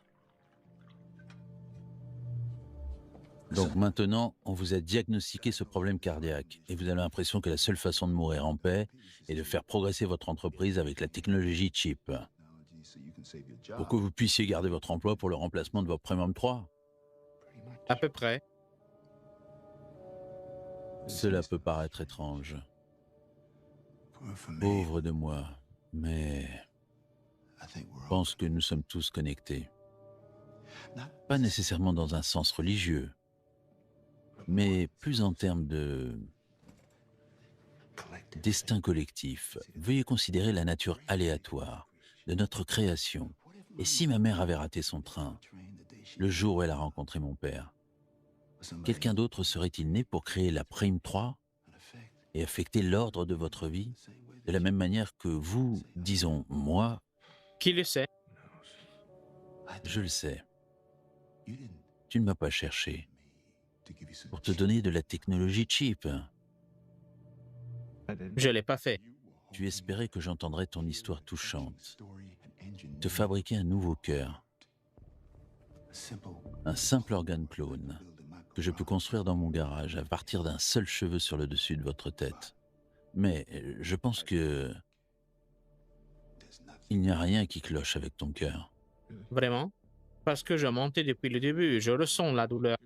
D: Donc maintenant, on vous a diagnostiqué ce problème cardiaque et vous avez l'impression que la seule façon de mourir en paix est de faire progresser votre entreprise avec la technologie chip. Pour que vous puissiez garder votre emploi pour le remplacement de votre Premium 3.
B: À peu près.
D: Cela peut paraître étrange. Pauvre de moi, mais je pense que nous sommes tous connectés. Pas nécessairement dans un sens religieux, mais plus en termes de destin collectif. Veuillez considérer la nature aléatoire de notre création. Et si ma mère avait raté son train, le jour où elle a rencontré mon père, quelqu'un d'autre serait-il né pour créer la Prime 3 et affecter l'ordre de votre vie de la même manière que vous, disons, moi,
B: Qui le sait?
D: je le sais. Tu ne m'as pas cherché pour te donner de la technologie cheap.
B: Je l'ai pas fait.
D: Tu espérais que j'entendrais ton histoire touchante, te fabriquer un nouveau cœur, un simple organe clone que je peux construire dans mon garage à partir d'un seul cheveu sur le dessus de votre tête. Mais je pense que il n'y a rien qui cloche avec ton cœur.
B: Vraiment? Parce que je montais depuis le début, je ressens la douleur.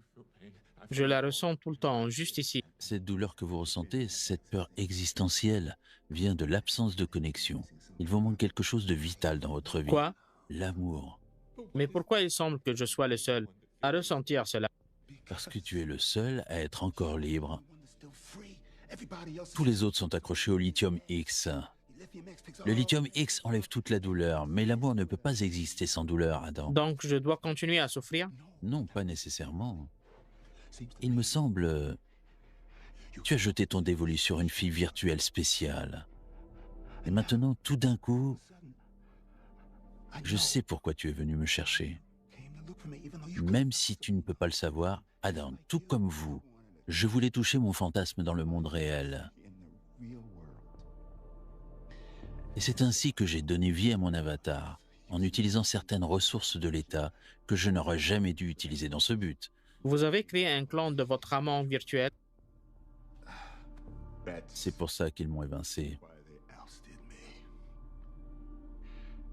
B: Je la ressens tout le temps, juste ici.
D: Cette douleur que vous ressentez, cette peur existentielle, vient de l'absence de connexion. Il vous manque quelque chose de vital dans votre vie.
B: Quoi?
D: L'amour.
B: Mais pourquoi il semble que je sois le seul à ressentir cela?
D: Parce que tu es le seul à être encore libre. Tous les autres sont accrochés au lithium X. Le lithium X enlève toute la douleur, mais l'amour ne peut pas exister sans douleur, Adam.
B: Donc je dois continuer à souffrir?
D: Non, pas nécessairement. Il me semble... Tu as jeté ton dévolu sur une fille virtuelle spéciale. Et maintenant, tout d'un coup, je sais pourquoi tu es venu me chercher. Même si tu ne peux pas le savoir, Adam, tout comme vous, je voulais toucher mon fantasme dans le monde réel. Et c'est ainsi que j'ai donné vie à mon avatar, en utilisant certaines ressources de l'État que je n'aurais jamais dû utiliser dans ce but.
B: Vous avez créé un clan de votre amant virtuel?
D: C'est pour ça qu'ils m'ont évincé.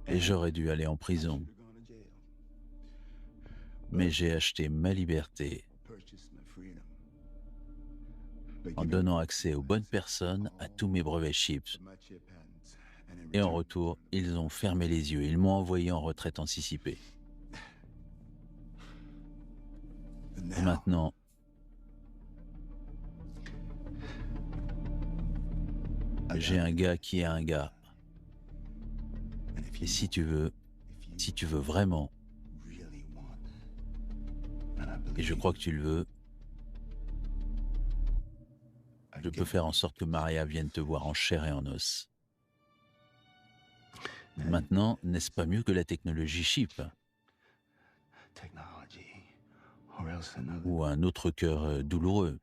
D: Et j'aurais dû aller en prison. Mais j'ai acheté ma liberté en donnant accès aux bonnes personnes à tous mes brevets chips. Et en retour, ils ont fermé les yeux. Ils m'ont envoyé en retraite anticipée. Et maintenant, j'ai un gars qui est un gars. Et si tu veux vraiment, et je crois que tu le veux, je peux faire en sorte que Maria vienne te voir en chair et en os. Maintenant, n'est-ce pas mieux que la technologie chip? Ou un autre cœur douloureux?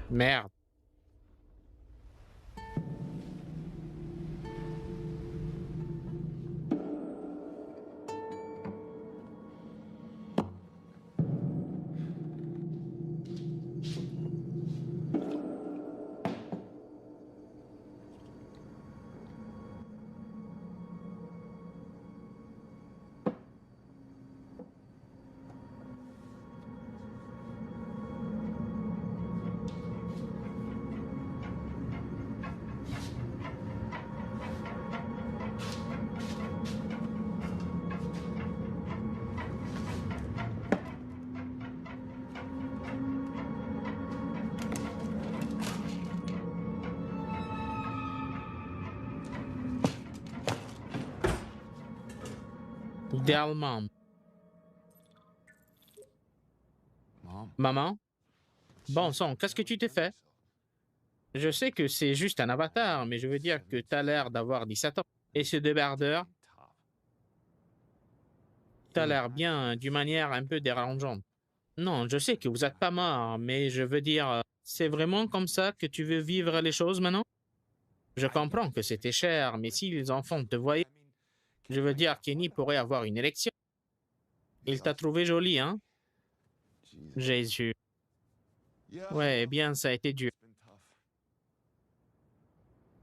B: Merde. Idéalement. Maman? Bon sang, qu'est-ce que tu t'es fait? Je sais que c'est juste un avatar, mais je veux dire que t'as l'air d'avoir 17 ans. Et ce débardeur, t'as l'air bien d'une manière un peu dérangeante. Non, je sais que vous n'êtes pas mort, mais je veux dire, c'est vraiment comme ça que tu veux vivre les choses maintenant? Je comprends que c'était cher, mais si les enfants te voyaient, je veux dire, Kenny pourrait avoir une élection. Il t'a trouvé jolie, hein? Jésus. Ouais, eh bien, ça a été dur.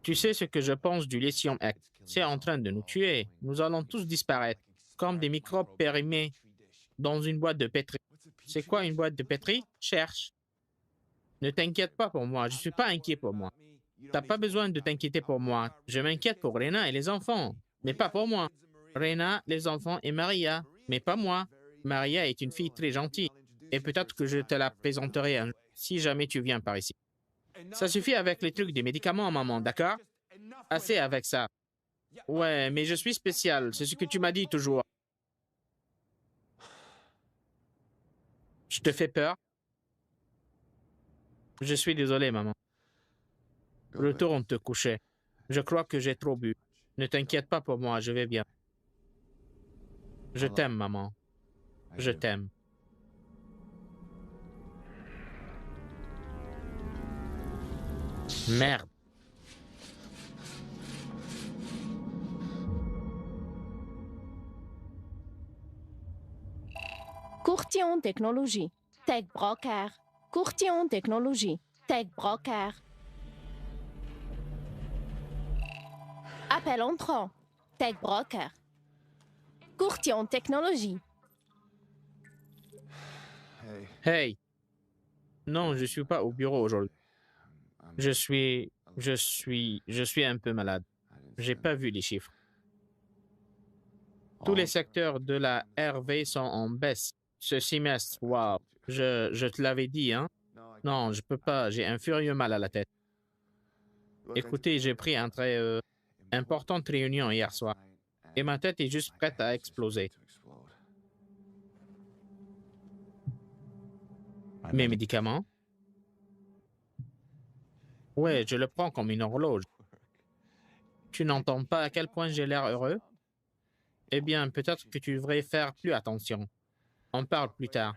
B: Tu sais ce que je pense du lithium X? C'est en train de nous tuer. Nous allons tous disparaître, comme des microbes périmés dans une boîte de pétri. C'est quoi une boîte de pétri? Cherche. Ne t'inquiète pas pour moi, je suis pas inquiet pour moi. T'as pas besoin de t'inquiéter pour moi. Je m'inquiète pour Rena et les enfants, mais pas pour moi. Rena, les enfants et Maria, mais pas moi. Maria est une fille très gentille, et peut-être que je te la présenterai un jour, si jamais tu viens par ici. Ça suffit avec les trucs des médicaments, maman, d'accord? Assez avec ça. Ouais, mais je suis spécial, c'est ce que tu m'as dit toujours. Je te fais peur? Je suis désolé, maman. Retourne te coucher. Je crois que j'ai trop bu. Ne t'inquiète pas pour moi, je vais bien. Je t'aime, maman. Je t'aime. Merde.
A: Courtier en technologie. Tech Broker. Courtier en technologie. Tech Broker. Appel entrant. Tech Broker. Courtier en technologie.
B: Hey. Non, je suis pas au bureau aujourd'hui. Je suis un peu malade. J'ai pas vu les chiffres. Tous les secteurs de la RV sont en baisse ce semestre. Wow. Je te l'avais dit, hein? Non, je peux pas. J'ai un furieux mal à la tête. Écoutez, j'ai pris une très importante réunion hier soir et ma tête est juste prête à exploser. Mes médicaments? Ouais, je le prends comme une horloge. Tu n'entends pas à quel point j'ai l'air heureux? Eh bien, peut-être que tu devrais faire plus attention. On parle plus tard.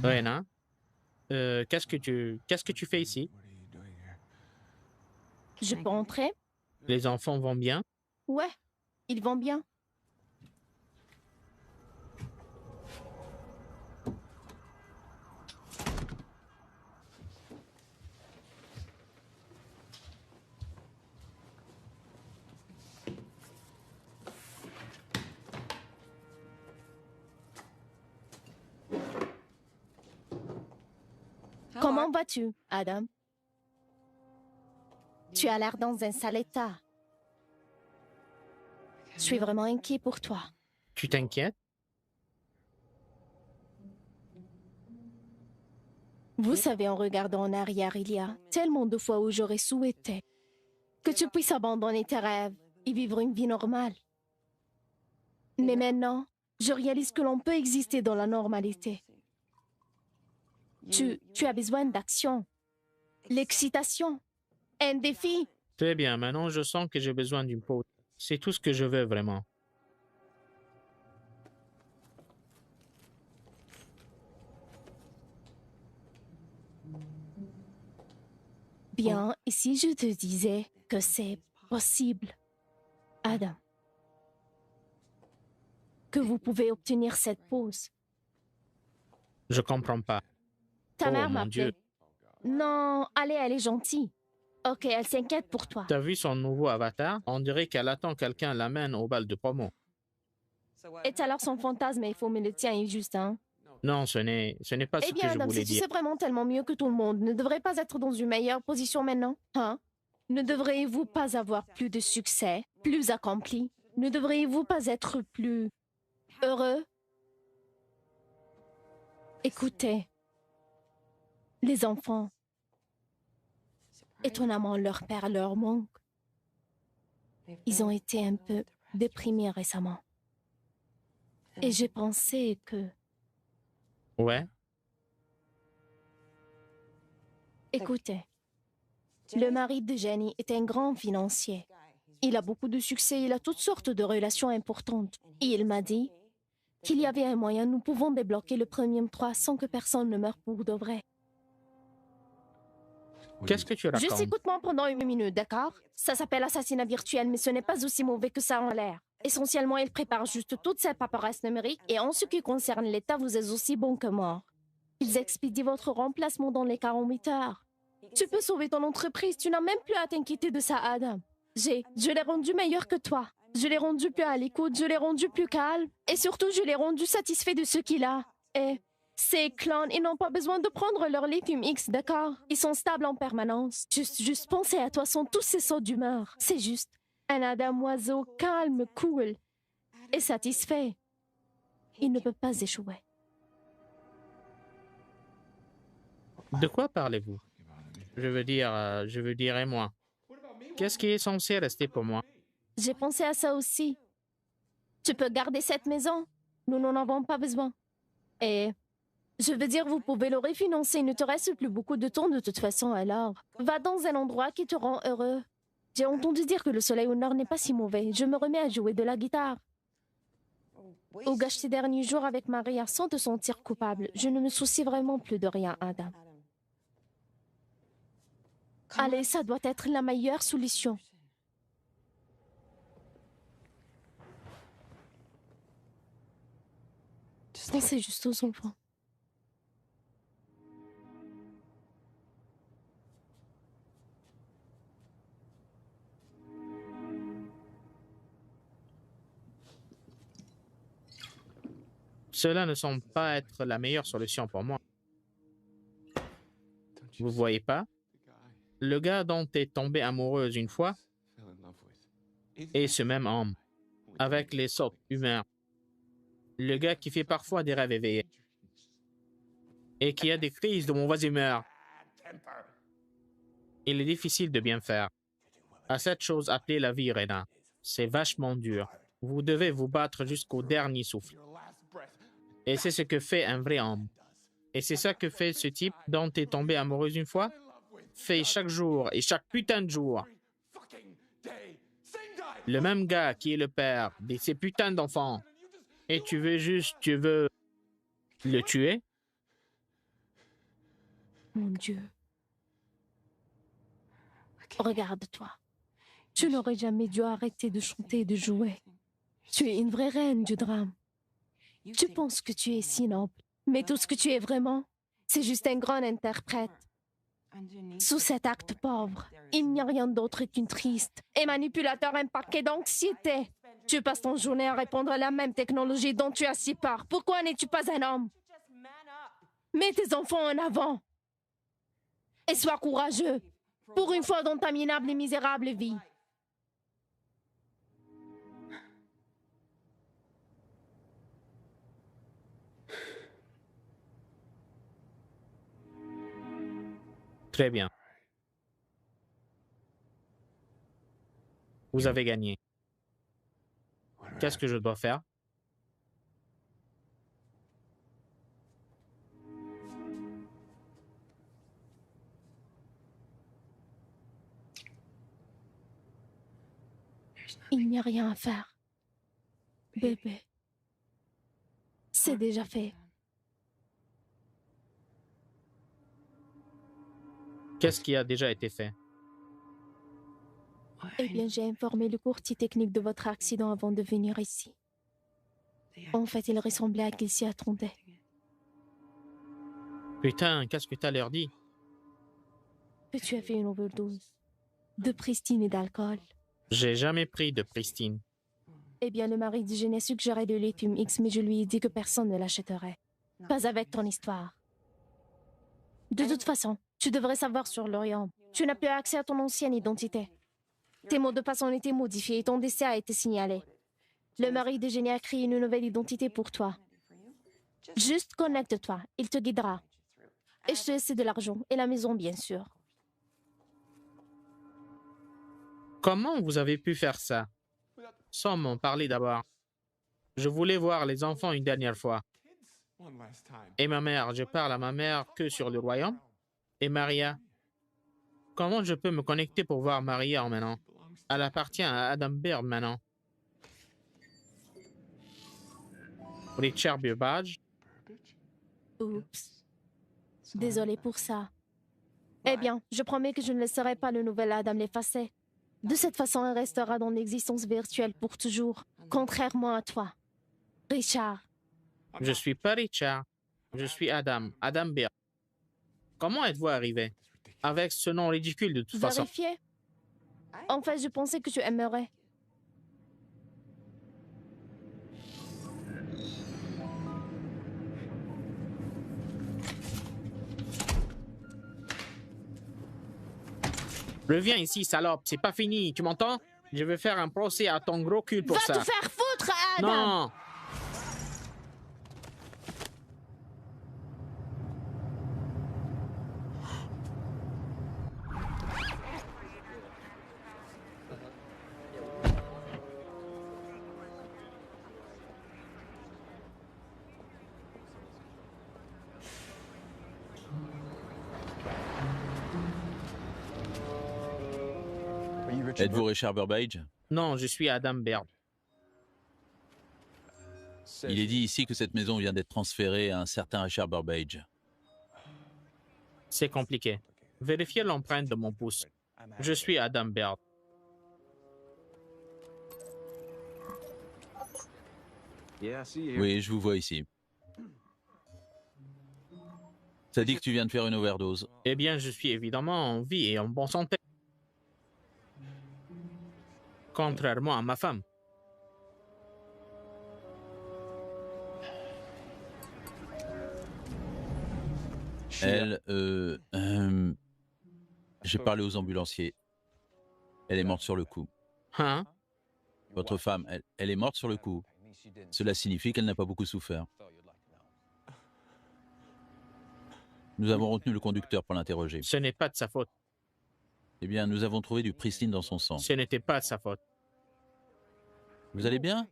B: Rena, qu'est-ce que tu fais ici?
A: Je peux entrer?
B: Les enfants vont bien?
A: Ouais, ils vont bien. Comment vas-tu, Adam? Tu as l'air dans un sale état. Je suis vraiment inquiet pour toi.
B: Tu t'inquiètes?
A: Vous savez, en regardant en arrière, il y a tellement de fois où j'aurais souhaité que tu puisses abandonner tes rêves et vivre une vie normale. Mais maintenant, je réalise que l'on peut exister dans la normalité. Tu as besoin d'action, l'excitation, un défi.
B: Très bien, maintenant je sens que j'ai besoin d'une pause. C'est tout ce que je veux vraiment.
A: Bien, et si je te disais que c'est possible, Adam, que vous pouvez obtenir cette pause?
B: Je comprends pas.
A: Ta
B: Oh,
A: mère
B: mon
A: m'a
B: Dieu.
A: appelé. Non, allez, elle est gentille. Ok, elle s'inquiète pour toi.
B: T'as vu son nouveau avatar? On dirait qu'elle attend quelqu'un l'amène au bal de promo.
A: Et alors son fantasme, il faut mais le tien est juste, hein?
B: Non, ce n'est pas ce
A: Eh
B: que
A: bien,
B: je
A: Adam,
B: voulais
A: si tu
B: dire.
A: sais vraiment tellement mieux que tout le monde, ne devrais pas être dans une meilleure position maintenant, hein? Ne devriez-vous pas avoir plus de succès, plus accompli? Ne devriez-vous pas être plus heureux? Écoutez, les enfants, étonnamment, leur père leur manque. Ils ont été un peu déprimés récemment. Et j'ai pensé que...
B: Ouais?
A: Écoutez, le mari de Jenny est un grand financier. Il a beaucoup de succès, il a toutes sortes de relations importantes. Et il m'a dit qu'il y avait un moyen, nous pouvons débloquer le Premium 3 sans que personne ne meure pour de vrai.
B: Qu'est-ce que tu
A: Juste
B: racontes?
A: écoute-moi pendant une minute, d'accord? Ça s'appelle assassinat virtuel, mais ce n'est pas aussi mauvais que ça en l'air. Essentiellement, il prépare juste toutes ces paperasses numériques et en ce qui concerne l'État, vous êtes aussi bon que moi. Ils expédient votre remplacement dans les 48 heures. Tu peux sauver ton entreprise, tu n'as même plus à t'inquiéter de ça, Adam. Je l'ai rendu meilleur que toi. Je l'ai rendu plus à l'écoute, je l'ai rendu plus calme. Et surtout, je l'ai rendu satisfait de ce qu'il a. Et ces clones, ils n'ont pas besoin de prendre leur lithium X, d'accord? Ils sont stables en permanence. Juste penser à toi sont tous ces sauts d'humeur. C'est juste un Adam oiseau calme, cool et satisfait. Il ne peut pas échouer.
B: De quoi parlez-vous? Je veux dire et moi. Qu'est-ce qui est censé rester pour moi?
A: J'ai pensé à ça aussi. Tu peux garder cette maison. Nous n'en avons pas besoin. Et Je veux dire, vous pouvez le refinancer. Il ne te reste plus beaucoup de temps de toute façon, alors. Va dans un endroit qui te rend heureux. J'ai entendu dire que le soleil au nord n'est pas si mauvais. Je me remets à jouer de la guitare. Ou gâche tes derniers jours avec Maria sans te sentir coupable. Je ne me soucie vraiment plus de rien, Adam. Allez, ça doit être la meilleure solution. Pensez juste aux enfants.
B: Cela ne semble pas être la meilleure solution pour moi. Vous voyez pas? Le gars dont tu es tombée amoureuse une fois est ce même homme, avec les sautes humeurs. Le gars qui fait parfois des rêves éveillés et qui a des crises de mauvaise humeur. Il est difficile de bien faire. À cette chose appelée la vie, Rena, c'est vachement dur. Vous devez vous battre jusqu'au dernier souffle. Et c'est ce que fait un vrai homme. Et c'est ça que fait ce type dont tu es tombée amoureuse une fois? Fait chaque jour et chaque putain de jour. Le même gars qui est le père de ces putains d'enfants. Et tu veux le tuer?
A: Mon Dieu. Regarde-toi. Tu n'aurais jamais dû arrêter de chanter et de jouer. Tu es une vraie reine du drame. Tu penses que tu es si noble, mais tout ce que tu es vraiment, c'est juste un grand interprète. Sous cet acte pauvre, il n'y a rien d'autre qu'une triste et manipulateur impacté d'anxiété. Tu passes ton journée à répondre à la même technologie dont tu as si peur. Pourquoi n'es-tu pas un homme? Mets tes enfants en avant. Et sois courageux, pour une fois dans ta minable et misérable vie.
B: Très bien. Vous avez gagné. Qu'est-ce que je dois faire?
A: Il n'y a rien à faire. Bébé. C'est déjà fait.
B: Qu'est-ce qui a déjà été fait?
A: Eh bien, j'ai informé le courtier technique de votre accident avant de venir ici. En fait, il ressemblait à qu'il s'y attendait.
B: Putain, qu'est-ce que t'as leur dit?
A: Que tu as fait une overdose de pristine et d'alcool.
B: J'ai jamais pris de pristine.
A: Eh bien, le mari du génie suggérait de lithium X, mais je lui ai dit que personne ne l'achèterait. Pas avec ton histoire. De toute façon, tu devrais savoir sur l'Orient. Tu n'as plus accès à ton ancienne identité. Tes mots de passe ont été modifiés et ton décès a été signalé. Le mari de génie a créé une nouvelle identité pour toi. Juste connecte-toi, il te guidera. Et je te laisse de l'argent et la maison, bien sûr.
B: Comment vous avez pu faire ça? Sans m'en parler d'abord. Je voulais voir les enfants une dernière fois. Et ma mère, je parle à ma mère que sur le royaume. Et Maria. Comment je peux me connecter pour voir Maria maintenant? Elle appartient à Adam Bird maintenant. Richard Burbage.
A: Oups. Désolée pour ça. Eh bien, je promets que je ne laisserai pas le nouvel Adam l'effacer. De cette façon, il restera dans l'existence virtuelle pour toujours, contrairement à toi. Richard.
B: Je suis pas Richard. Je suis Adam. Adam Bird. Comment êtes-vous arrivé? Avec ce nom ridicule de toute façon.
A: Vérifié? En fait, je pensais que tu aimerais.
B: Reviens ici, salope. C'est pas fini. Tu m'entends? Je vais faire un procès à ton gros cul pour ça.
A: Va te faire foutre, Adam!
B: Non!
D: Êtes-vous Richard Burbage?
B: Non, je suis Adam Baird.
D: Il est dit ici que cette maison vient d'être transférée à un certain Richard Burbage.
B: C'est compliqué. Vérifiez l'empreinte de mon pouce. Je suis Adam Baird.
D: Oui, je vous vois ici. Ça dit que tu viens de faire une overdose.
B: Eh bien, je suis évidemment en vie et en bonne santé. Contrairement à ma femme.
D: Elle, j'ai parlé aux ambulanciers. Elle est morte sur le coup.
B: Hein?
D: Votre femme, elle est morte sur le coup. Cela signifie qu'elle n'a pas beaucoup souffert. Nous avons retenu le conducteur pour l'interroger.
B: Ce n'est pas de sa faute.
D: Eh bien, nous avons trouvé du pristine dans son sang.
B: Ce n'était pas de sa faute.
D: Vous allez bien?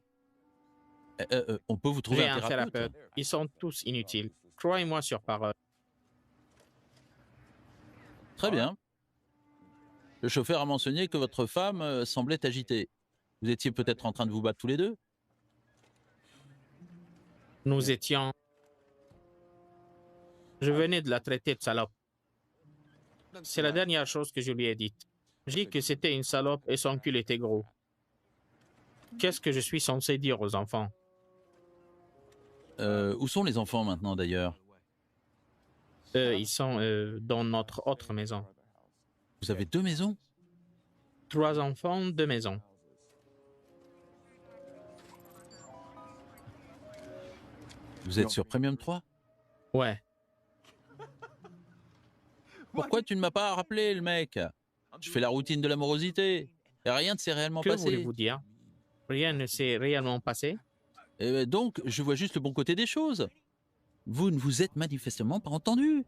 D: On peut vous trouver
B: J'ai
D: un
B: un
D: thérapeute?
B: thérapeute. Ils sont tous inutiles. Croyez-moi sur parole.
D: Très bien. Le chauffeur a mentionné que votre femme semblait agitée. Vous étiez peut-être en train de vous battre tous les deux?
B: Nous étions... Je venais de la traiter de salope. C'est la dernière chose que je lui ai dite. Je dis que c'était une salope et son cul était gros. Qu'est-ce que je suis censé dire aux enfants?
D: Où sont les enfants maintenant d'ailleurs?
B: Ils sont dans notre autre maison.
D: Vous avez 2 maisons?
B: 3 enfants, 2 maisons.
D: Vous êtes sur Premium 3?
B: Ouais.
D: Pourquoi tu ne m'as pas rappelé, le mec? Je fais la routine de l'amorosité. Et rien ne s'est réellement
B: Que
D: passé.
B: voulez-vous dire? Rien ne s'est réellement passé?
D: Et donc, je vois juste le bon côté des choses. Vous ne vous êtes manifestement pas entendu.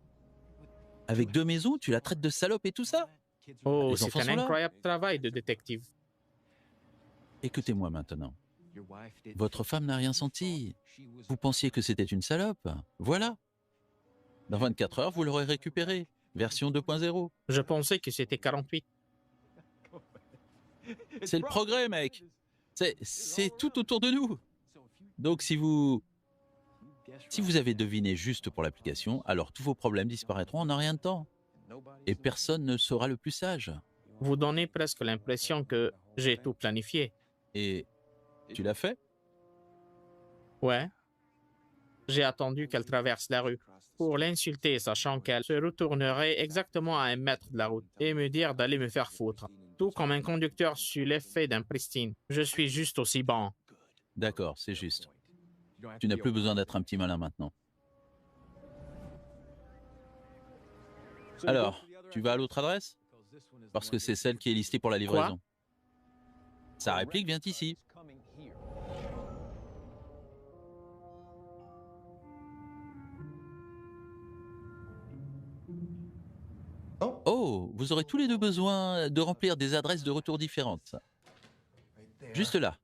D: Avec 2 maisons, tu la traites de salope et tout ça?
B: Oh,
D: Les
B: c'est
D: enfants
B: un
D: sont là.
B: incroyable travail de détective.
D: Écoutez-moi maintenant. Votre femme n'a rien senti. Vous pensiez que c'était une salope. Voilà. Dans 24 heures, vous l'aurez récupérée. Version 2.0.
B: Je pensais que c'était 48.
D: C'est le progrès, mec. C'est tout autour de nous. Donc si vous avez deviné juste pour l'application, alors tous vos problèmes disparaîtront en un rien de temps. Et personne ne sera le plus sage.
B: Vous donnez presque l'impression que j'ai tout planifié.
D: Et tu l'as fait?
B: Ouais. J'ai attendu qu'elle traverse la rue pour l'insulter, sachant qu'elle se retournerait exactement à 1 mètre de la route et me dire d'aller me faire foutre. Tout comme un conducteur sous l'effet d'un pristine. Je suis juste aussi bon.
D: D'accord, c'est juste. Tu n'as plus besoin d'être un petit malin maintenant. Alors, tu vas à l'autre adresse? Parce que c'est celle qui est listée pour la livraison. Sa réplique vient ici. Oh, vous aurez tous les deux besoin de remplir des adresses de retour différentes. Juste là.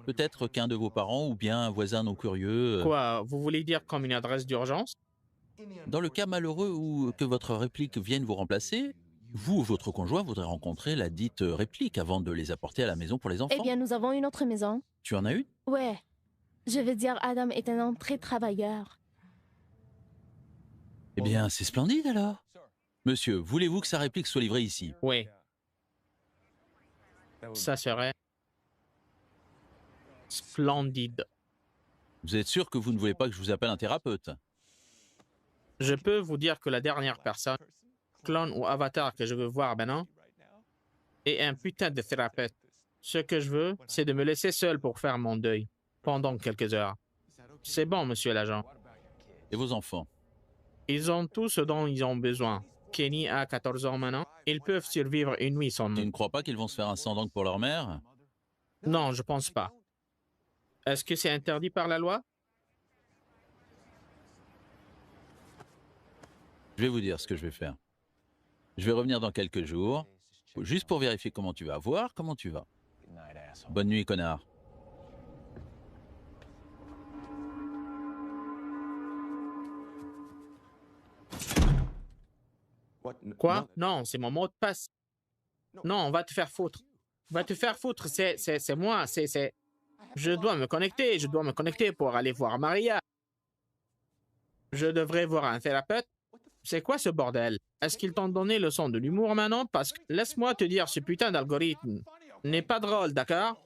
D: Peut-être qu'un de vos parents ou bien un voisin non curieux.
B: Quoi, vous voulez dire comme une adresse d'urgence?
D: Dans le cas malheureux où que votre réplique vienne vous remplacer, vous ou votre conjoint voudrez rencontrer la dite réplique avant de les apporter à la maison pour les enfants.
A: Eh bien, nous avons une autre maison.
D: Tu en as une?
A: Ouais. Je veux dire, Adam est un homme très travailleur.
D: Eh bien, c'est splendide alors. Monsieur, voulez-vous que sa réplique soit livrée ici?
B: Oui. Ça serait splendide.
D: Vous êtes sûr que vous ne voulez pas que je vous appelle un thérapeute?
B: Je peux vous dire que la dernière personne, clone ou avatar que je veux voir maintenant, est un putain de thérapeute. Ce que je veux, c'est de me laisser seul pour faire mon deuil, pendant quelques heures. C'est bon, monsieur l'agent.
D: Et vos enfants?
B: Ils ont tout ce dont ils ont besoin. Kenny a 14 ans maintenant. Ils peuvent survivre une nuit sans
D: Tu
B: nous.
D: ne crois pas qu'ils vont se faire un sang d'encre pour leur mère?
B: Non, je pense pas. Est-ce que c'est interdit par la loi?
D: Je vais vous dire ce que je vais faire. Je vais revenir dans quelques jours, juste pour vérifier comment tu vas, voir comment tu vas. Bonne nuit, connard.
B: Quoi? Non, c'est mon mot de passe. Non, on va te faire foutre. Va te faire foutre, c'est moi, c'est... Je dois me connecter pour aller voir Maria. Je devrais voir un thérapeute. C'est quoi ce bordel? Est-ce qu'ils t'ont donné le son de l'humour maintenant? Parce que laisse-moi te dire, ce putain d'algorithme n'est pas drôle, d'accord?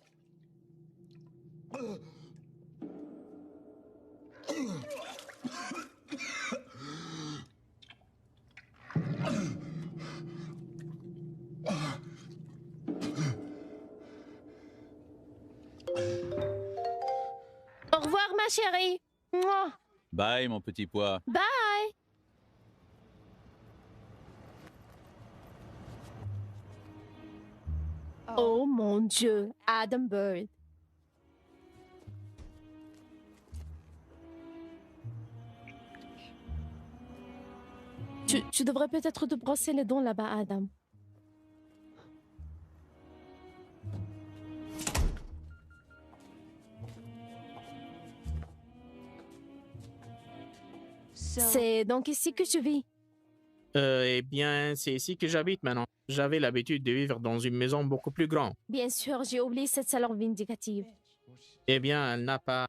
A: Au revoir, ma chérie. Mouah.
D: Bye, mon petit pois.
A: Bye. Oh mon Dieu, Adam Bird. Tu devrais peut-être te brosser les dents là-bas, Adam. C'est donc ici que tu vis.
B: Eh bien, c'est ici que j'habite maintenant. J'avais l'habitude de vivre dans une maison beaucoup plus grande.
A: Bien sûr, j'ai oublié cette salon vindicative.
B: Eh bien, elle n'a pas...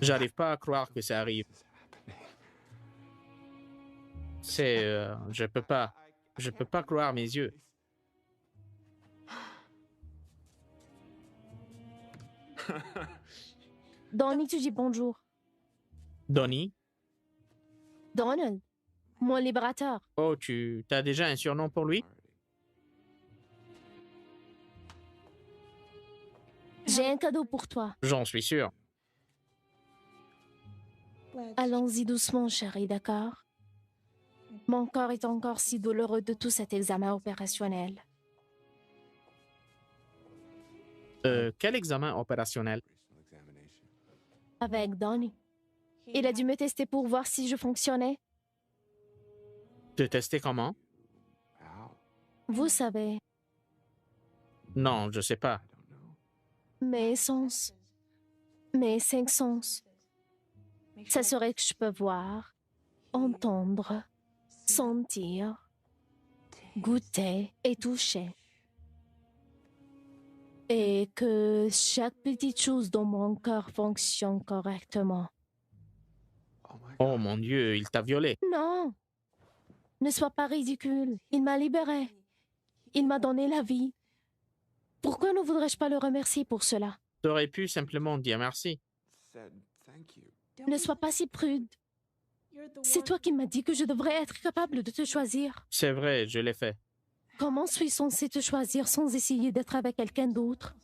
B: J'arrive pas à croire que ça arrive. C'est... je peux pas. Je peux pas croire mes yeux.
A: Donnie, tu dis bonjour.
B: Donnie?
A: Donald, mon libérateur.
B: Oh, t'as déjà un surnom pour lui?
A: J'ai un cadeau pour toi.
B: J'en suis sûr.
A: Allons-y doucement, chérie, d'accord? Mon corps est encore si douloureux de tout cet examen opérationnel.
B: Quel examen opérationnel?
A: Avec Donnie. Il a dû me tester pour voir si je fonctionnais.
B: Te tester comment?
A: Vous savez,
B: Non, je sais pas.
A: mes sens, mes 5 sens. Ça serait que je peux voir, entendre, sentir, goûter et toucher. Et que chaque petite chose dans mon corps fonctionne correctement.
B: Oh mon Dieu, il t'a violé.
A: Non, ne sois pas ridicule. Il m'a libérée. Il m'a donné la vie. Pourquoi ne voudrais-je pas le remercier pour cela?
B: T'aurais pu simplement dire merci.
A: Ne sois pas si prude. C'est toi qui m'as dit que je devrais être capable de te choisir.
B: C'est vrai, je l'ai fait.
A: Comment suis-je censée te choisir sans essayer d'être avec quelqu'un d'autre?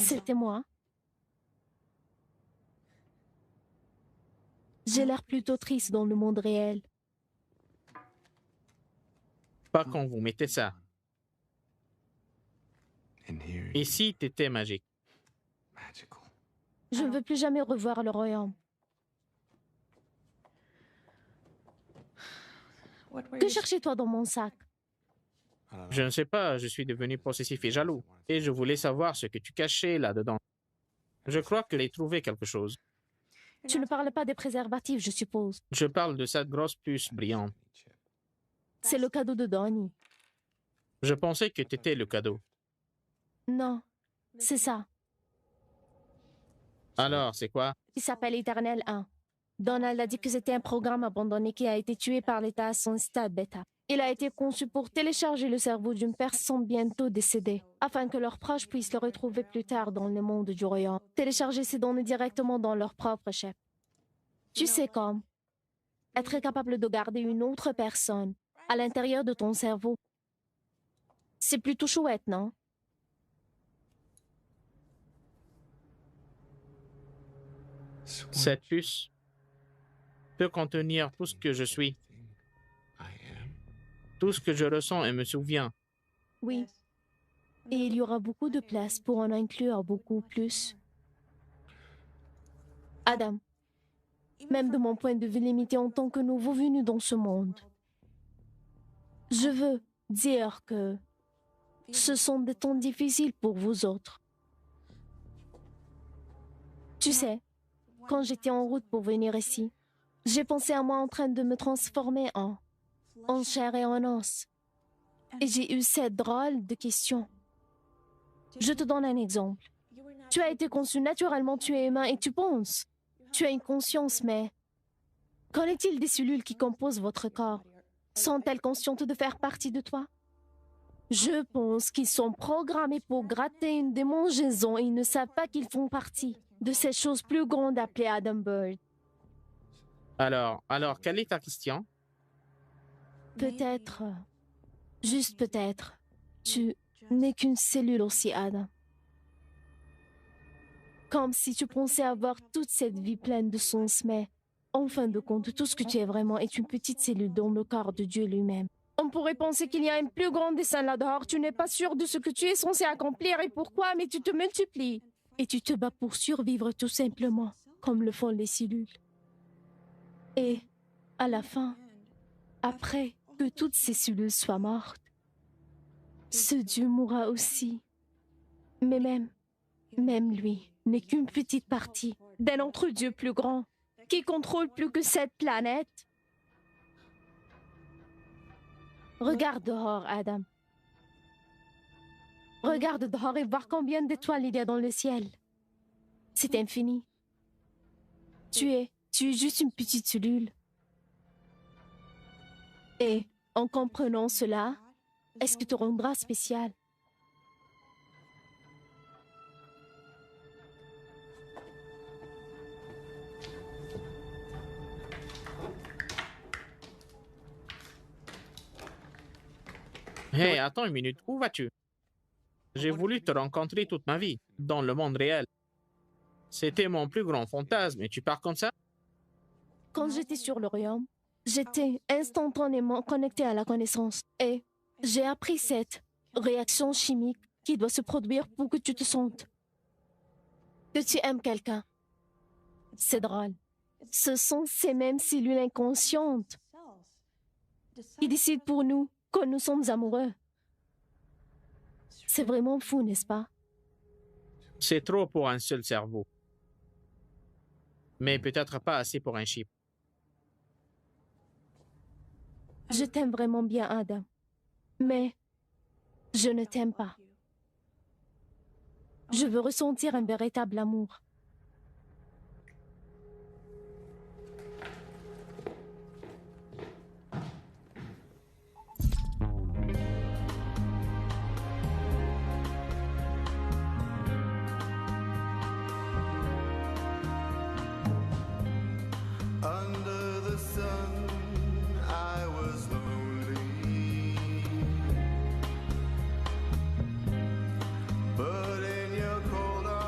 A: C'était moi. J'ai l'air plutôt triste dans le monde réel.
B: Pas quand vous mettez ça. Ici, t'étais magique.
A: Je ne veux plus jamais revoir le royaume. Que cherchais-toi dans mon sac?
B: Je ne sais pas, je suis devenu possessif et jaloux. Et je voulais savoir ce que tu cachais là-dedans. Je crois que j'ai trouvé quelque chose.
A: Tu ne parles pas des préservatifs, je suppose.
B: Je parle de cette grosse puce brillante.
A: C'est le cadeau de Donnie.
B: Je pensais que t'étais le cadeau.
A: Non, c'est ça.
B: Alors, c'est quoi?
A: Il s'appelle Éternel 1. Donald a dit que c'était un programme abandonné qui a été tué par l'État à son stade bêta. Il a été conçu pour télécharger le cerveau d'une personne bientôt décédée, afin que leurs proches puissent le retrouver plus tard dans le monde du royaume. Télécharger ces données directement dans leur propre chef. Tu sais comme être capable de garder une autre personne à l'intérieur de ton cerveau. C'est plutôt chouette, non?
B: Cette puce peut contenir tout ce que je suis, tout ce que je ressens et me souviens.
A: Oui. Et il y aura beaucoup de place pour en inclure beaucoup plus. Adam, même de mon point de vue limité en tant que nouveau venu dans ce monde, je veux dire que ce sont des temps difficiles pour vous autres. Tu sais, quand j'étais en route pour venir ici, j'ai pensé à moi en train de me transformer en chair et en os. Et j'ai eu cette drôle de question. Je te donne un exemple. Tu as été conçu naturellement, tu es humain et tu penses. Tu as une conscience, mais qu'en est-il des cellules qui composent votre corps? Sont-elles conscientes de faire partie de toi? Je pense qu'ils sont programmés pour gratter une démangeaison et ils ne savent pas qu'ils font partie de cette chose plus grande appelée Adam Bird.
B: Alors, quelle est ta question?
A: Peut-être, juste peut-être, tu n'es qu'une cellule aussi, Adam. Comme si tu pensais avoir toute cette vie pleine de sens, mais en fin de compte, tout ce que tu es vraiment est une petite cellule dans le corps de Dieu lui-même. On pourrait penser qu'il y a un plus grand dessein là-dehors. Tu n'es pas sûr de ce que tu es censé accomplir et pourquoi, mais tu te multiplies. Et tu te bats pour survivre tout simplement, comme le font les cellules. Et, à la fin, après que toutes ces cellules soient mortes, ce Dieu mourra aussi. Mais même lui n'est qu'une petite partie d'un autre Dieu plus grand qui contrôle plus que cette planète. Regarde dehors, Adam. Regarde dehors et voir combien d'étoiles il y a dans le ciel. C'est infini. Tu es juste une petite cellule. Et en comprenant cela, est-ce que te rendra spécial?
B: Hé, attends une minute, où vas-tu? J'ai voulu te rencontrer toute ma vie, dans le monde réel. C'était mon plus grand fantasme, et tu pars comme ça?
A: Quand j'étais sur le royaume, j'étais instantanément connectée à la connaissance. Et j'ai appris cette réaction chimique qui doit se produire pour que tu te sentes que tu aimes quelqu'un. C'est drôle. Ce sont ces mêmes cellules inconscientes qui décident pour nous que nous sommes amoureux. C'est vraiment fou, n'est-ce pas?
B: C'est trop pour un seul cerveau. Mais peut-être pas assez pour un chip.
A: Je t'aime vraiment bien, Adam. Mais je ne t'aime pas. Je veux ressentir un véritable amour.
E: Under the sun, I was lonely. But in your cold arms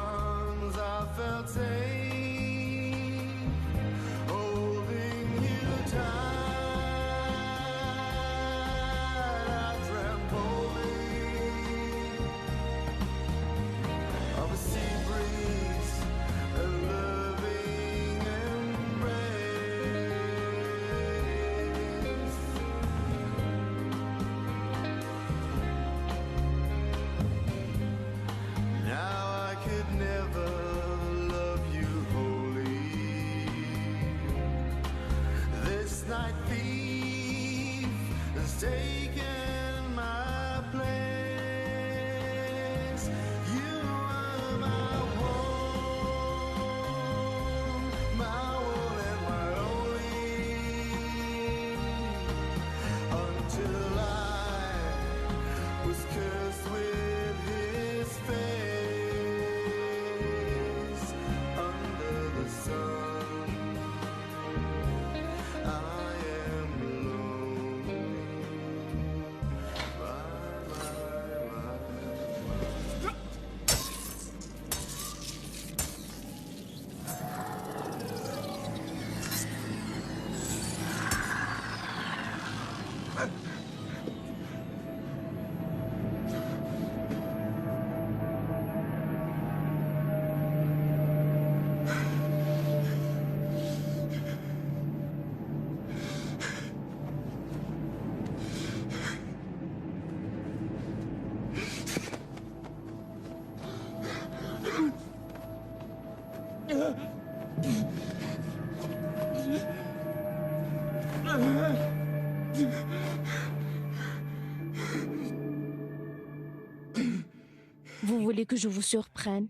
A: Vous voulez que je vous surprenne?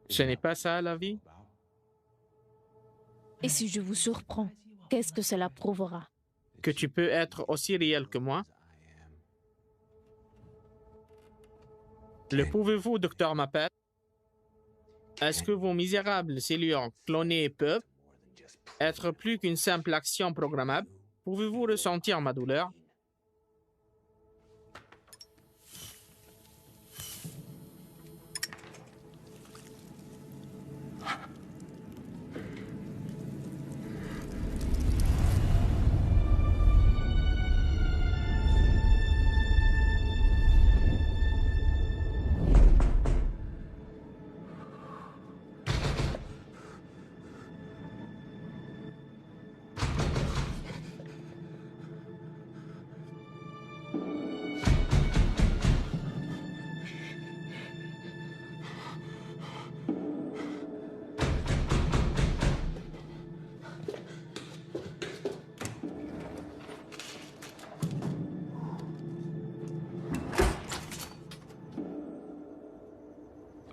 B: Ce n'est pas ça la vie?
A: Et si je vous surprends, qu'est-ce que cela prouvera?
B: Que tu peux être aussi réel que moi? Le pouvez-vous, docteur Mappel? Est-ce que vos misérables cellules clonées peuvent être plus qu'une simple action programmable? Pouvez-vous ressentir ma douleur?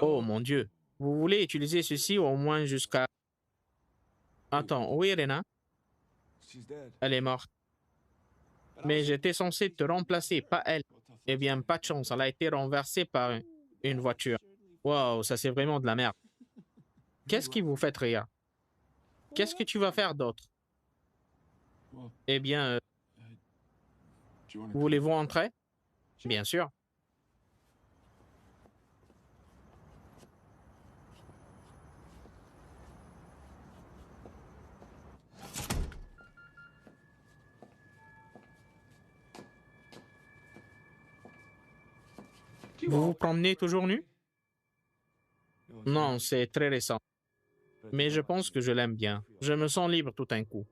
B: Oh mon Dieu, vous voulez utiliser ceci au moins jusqu'à... Attends, où est Rena? Elle est morte. Mais j'étais censé te remplacer, pas elle. Eh bien, pas de chance, elle a été renversée par une voiture. Wow, ça c'est vraiment de la merde. Qu'est-ce qui vous fait rire? Qu'est-ce que tu vas faire d'autre? Eh bien, voulez-vous entrer? Bien sûr. Vous vous promenez toujours nu? Non, c'est très récent. Mais je pense que je l'aime bien. Je me sens libre tout d'un coup.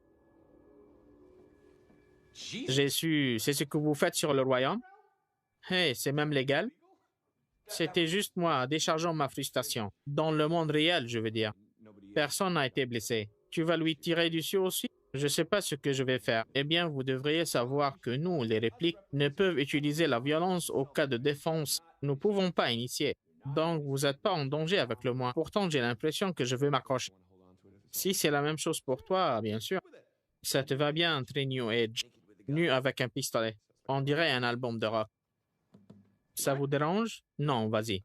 B: J'ai su... C'est ce que vous faites sur le royaume? Hey, c'est même légal? C'était juste moi déchargeant ma frustration. Dans le monde réel, je veux dire. Personne n'a été blessé. Tu vas lui tirer dessus aussi? Je ne sais pas ce que je vais faire. Eh bien, vous devriez savoir que nous, les répliques, ne peuvent utiliser la violence au cas de défense. Nous ne pouvons pas initier. Donc, vous n'êtes pas en danger avec le moi. Pourtant, j'ai l'impression que je veux m'accrocher. Si c'est la même chose pour toi, bien sûr. Ça te va bien, très New Age. Nu avec un pistolet. On dirait un album de rock. Ça vous dérange? Non, vas-y.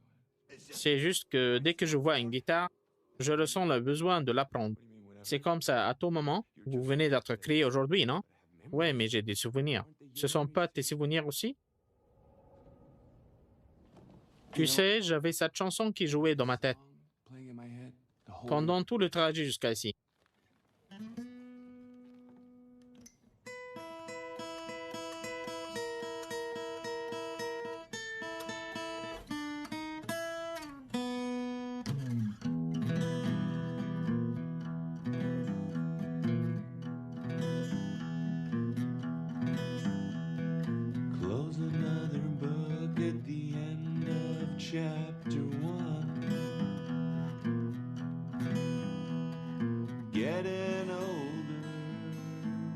B: C'est juste que dès que je vois une guitare, je ressens le besoin de l'apprendre. C'est comme ça, à tout moment. Vous venez d'être créé aujourd'hui, non? Ouais, mais j'ai des souvenirs. Ce sont pas tes souvenirs aussi? Tu sais, j'avais cette chanson qui jouait dans ma tête pendant tout le trajet jusqu'à ici.
E: Close another book at the end of chapter 1. Getting older,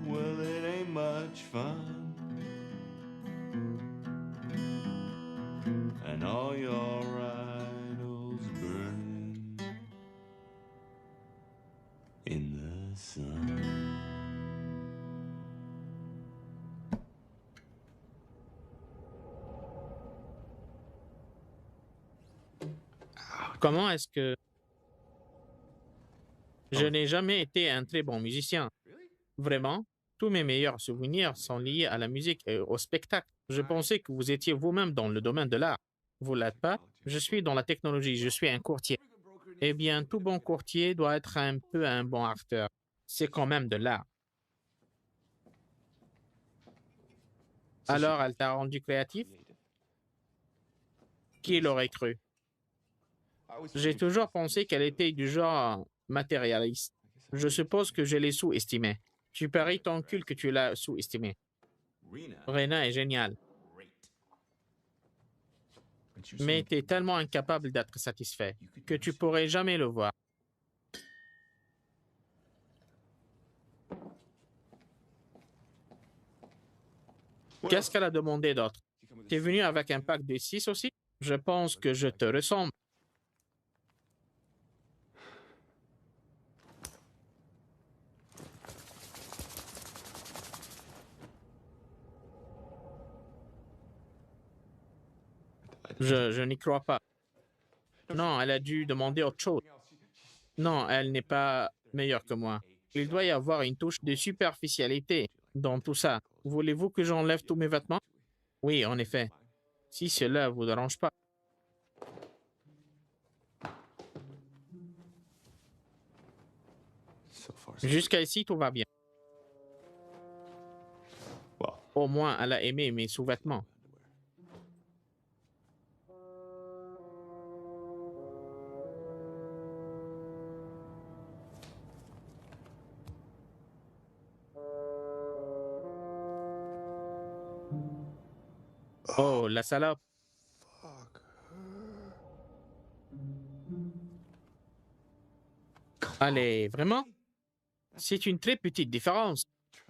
E: well, it ain't much fun. And all your idols burning in the sun.
B: Comment est-ce que... Je n'ai jamais été un très bon musicien. Vraiment, tous mes meilleurs souvenirs sont liés à la musique et au spectacle. Je pensais que vous étiez vous-même dans le domaine de l'art. Vous l'êtes pas? Je suis dans la technologie, je suis un courtier. Eh bien, tout bon courtier doit être un peu un bon acteur. C'est quand même de l'art. Alors, elle t'a rendu créatif? Qui l'aurait cru? J'ai toujours pensé qu'elle était du genre matérialiste. Je suppose que je l'ai sous-estimée. Tu paries ton cul que tu l'as sous-estimée. Rena est géniale. Mais tu es tellement incapable d'être satisfait que tu pourrais jamais le voir. Qu'est-ce qu'elle a demandé d'autre? T'es venu avec un pack de 6 aussi? Je pense que je te ressemble. Je n'y crois pas. Non, elle a dû demander autre chose. Non, elle n'est pas meilleure que moi. Il doit y avoir une touche de superficialité dans tout ça. Voulez-vous que j'enlève tous mes vêtements? Oui, en effet. Si cela vous dérange pas. Jusqu'à ici, tout va bien. Au moins, elle a aimé mes sous-vêtements. Oh, la salope. Allez, vraiment? C'est une très petite différence.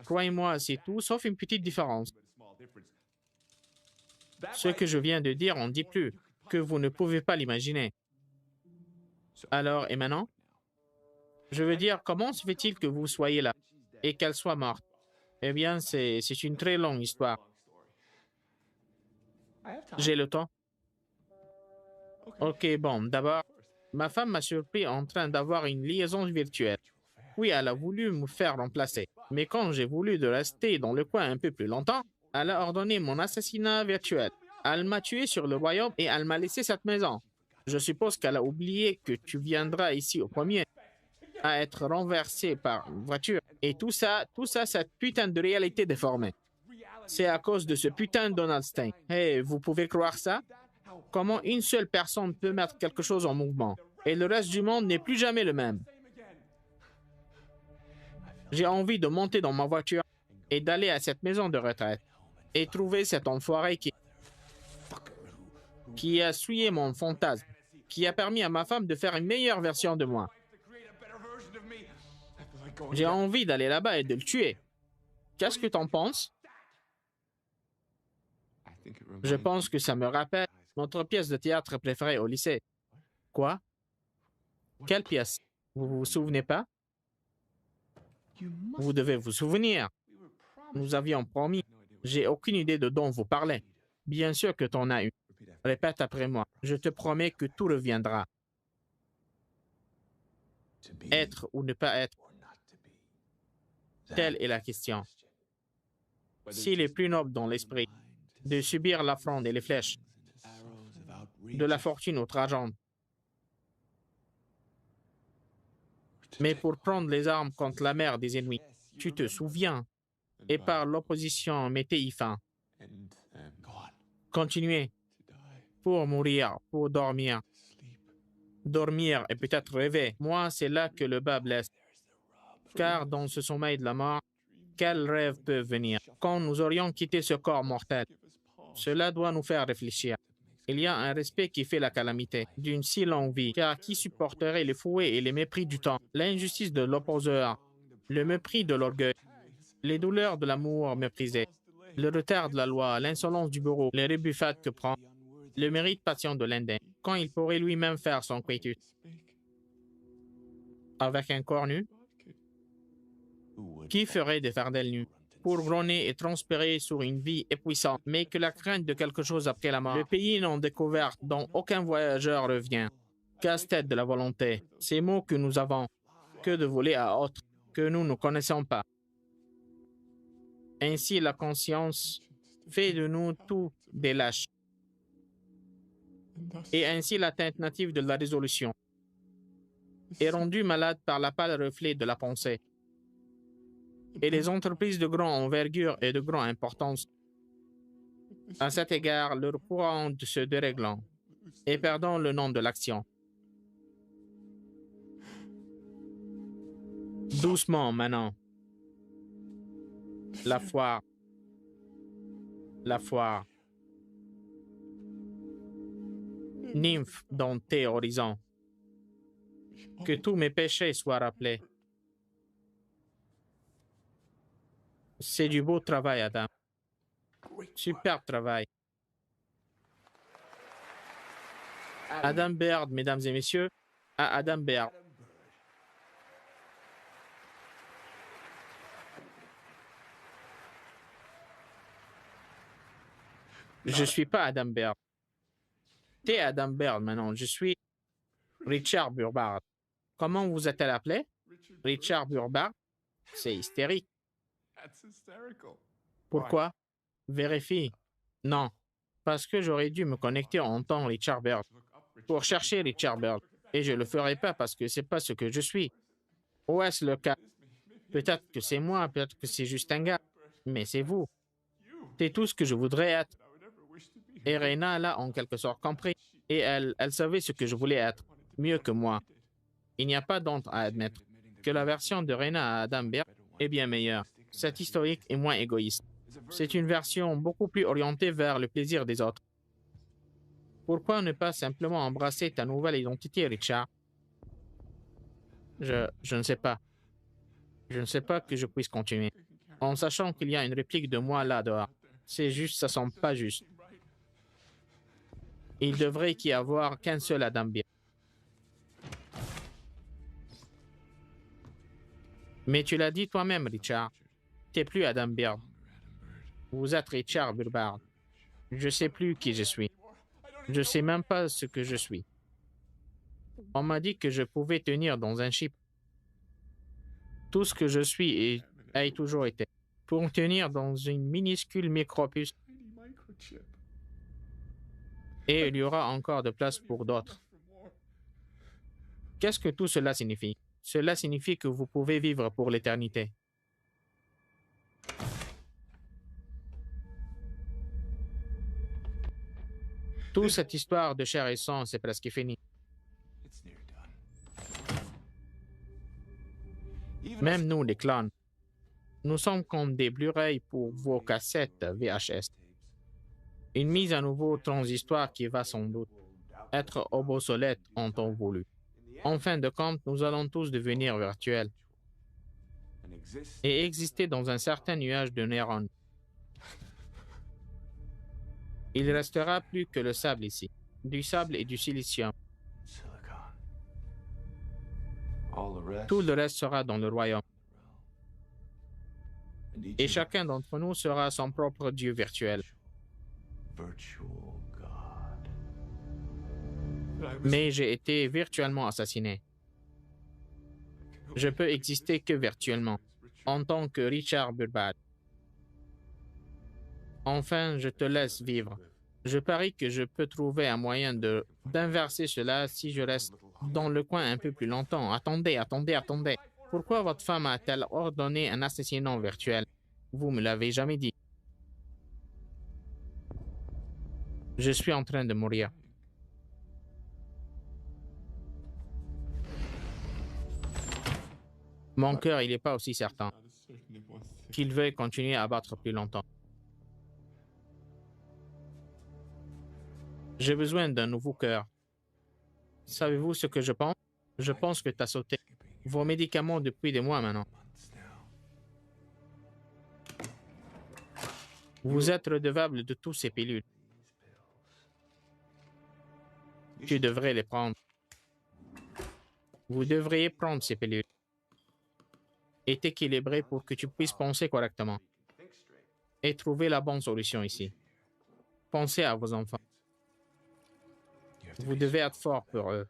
B: Croyez-moi, c'est tout sauf une petite différence. Ce que je viens de dire, on dit plus, que vous ne pouvez pas l'imaginer. Alors, et maintenant? Je veux dire, comment se fait-il que vous soyez là et qu'elle soit morte? Eh bien, c'est une très longue histoire. J'ai le temps. Ok, bon, d'abord, ma femme m'a surpris en train d'avoir une liaison virtuelle. Oui, elle a voulu me faire remplacer. Mais quand j'ai voulu de rester dans le coin un peu plus longtemps, elle a ordonné mon assassinat virtuel. Elle m'a tué sur le royaume et elle m'a laissé cette maison. Je suppose qu'elle a oublié que tu viendras ici au premier à être renversé par une voiture. Et tout ça, cette putain de réalité déformée. C'est à cause de ce putain de Donald Stein. Hey, vous pouvez croire ça? Comment une seule personne peut mettre quelque chose en mouvement et le reste du monde n'est plus jamais le même? J'ai envie de monter dans ma voiture et d'aller à cette maison de retraite et trouver cet enfoiré qui a souillé mon fantasme, qui a permis à ma femme de faire une meilleure version de moi. J'ai envie d'aller là-bas et de le tuer. Qu'est-ce que t'en penses? Je pense que ça me rappelle notre pièce de théâtre préférée au lycée. Quoi? Quelle pièce? Vous vous souvenez pas? Vous devez vous souvenir. Nous avions promis. J'ai aucune idée de dont vous parlez. Bien sûr que t'en as une. Répète après moi. Je te promets que tout reviendra. Être ou ne pas être. Telle est la question. S'il est plus noble dans l'esprit de subir la fronde et les flèches, de la fortune outrageante, mais pour prendre les armes contre la mère des ennemis, tu te souviens, et par l'opposition mettez-y fin. Continuez, pour mourir, pour dormir. Dormir et peut-être rêver. Moi, c'est là que le bas blesse. Car dans ce sommeil de la mort, quels rêves peuvent venir quand nous aurions quitté ce corps mortel? Cela doit nous faire réfléchir. Il y a un respect qui fait la calamité d'une si longue vie, car qui supporterait les fouets et les mépris du temps, l'injustice de l'opposeur, le mépris de l'orgueil, les douleurs de l'amour méprisé, le retard de la loi, l'insolence du bourreau, les rebuffades que prend, le mérite patient de l'Indien, quand il pourrait lui-même faire son quiétude. Avec un corps nu, qui ferait des fardels nus pour grogner et transpirer sur une vie épuisante, mais que la crainte de quelque chose après la mort, le pays non découvert dont aucun voyageur revient, casse-tête de la volonté, ces mots que nous avons, que de voler à autres, que nous ne connaissons pas. Ainsi la conscience fait de nous tous des lâches. Et ainsi la tentative de la résolution est rendue malade par la pâle reflet de la pensée. Et les entreprises de grande envergure et de grande importance, à cet égard, leur courant se déréglant et perdant le nom de l'action. Doucement maintenant. La foire. La foire. Nymphe dans tes horizons. Que tous mes péchés soient rappelés. C'est du beau travail, Adam. Super travail. Adam Baird, mesdames et messieurs, à Adam Baird. Je suis pas Adam Baird. T'es Adam Baird maintenant. Je suis Richard Burbard. Comment vous êtes-elle appelé? Richard Burbard? C'est hystérique. Pourquoi? Vérifie. Non. Parce que j'aurais dû me connecter en temps Richard Baird pour chercher Richard Baird. Et je le ferai pas parce que c'est pas ce que je suis. Ou est-ce le cas? Peut-être que c'est moi, peut-être que c'est juste un gars. Mais c'est vous. C'est tout ce que je voudrais être. Et Reina l'a en quelque sorte compris. Et elle savait ce que je voulais être, mieux que moi. Il n'y a pas d'honte à admettre que la version de Reina à Adam Baird est bien meilleure. Cette historique est moins égoïste. C'est une version beaucoup plus orientée vers le plaisir des autres. Pourquoi ne pas simplement embrasser ta nouvelle identité, Richard? Je ne sais pas. Je ne sais pas que je puisse continuer. En sachant qu'il y a une réplique de moi là dehors. C'est juste, ça semble pas juste. Il devrait y avoir qu'un seul Adam Baird. Mais tu l'as dit toi-même, Richard. T'es plus Adam Baird. Vous êtes Richard Burbard. Je sais plus qui je suis. Je sais même pas ce que je suis. On m'a dit que je pouvais tenir dans un chip. Tout ce que je suis et a toujours été. Pour tenir dans une minuscule micropuce. Et il y aura encore de place pour d'autres. Qu'est-ce que tout cela signifie? Cela signifie que vous pouvez vivre pour l'éternité. Toute cette histoire de chair et sang, c'est presque fini. Même nous, les clones, nous sommes comme des Blu-ray pour vos cassettes VHS. Une mise à nouveau transistoire qui va sans doute être obsolète en temps voulu. En fin de compte, nous allons tous devenir virtuels et exister dans un certain nuage de neurones. Il ne restera plus que le sable ici, du sable et du silicium. Tout le reste sera dans le royaume. Et chacun d'entre nous sera son propre Dieu virtuel. Mais j'ai été virtuellement assassiné. Je peux exister que virtuellement, en tant que Richard Burbard. Enfin, je te laisse vivre. Je parie que je peux trouver un moyen d'inverser cela si je reste dans le coin un peu plus longtemps. Attendez. Pourquoi votre femme a-t-elle ordonné un assassinat virtuel? Vous me l'avez jamais dit. Je suis en train de mourir. Mon cœur, il n'est pas aussi certain qu'il veuille continuer à battre plus longtemps. J'ai besoin d'un nouveau cœur. Savez-vous ce que je pense? Je pense que tu as sauté vos médicaments depuis des mois maintenant. Vous êtes redevable de tous ces pilules. Tu devrais les prendre. Vous devriez prendre ces pilules et t'équilibrer pour que tu puisses penser correctement et trouver la bonne solution ici. Pensez à vos enfants. Vous devez être fort pour eux.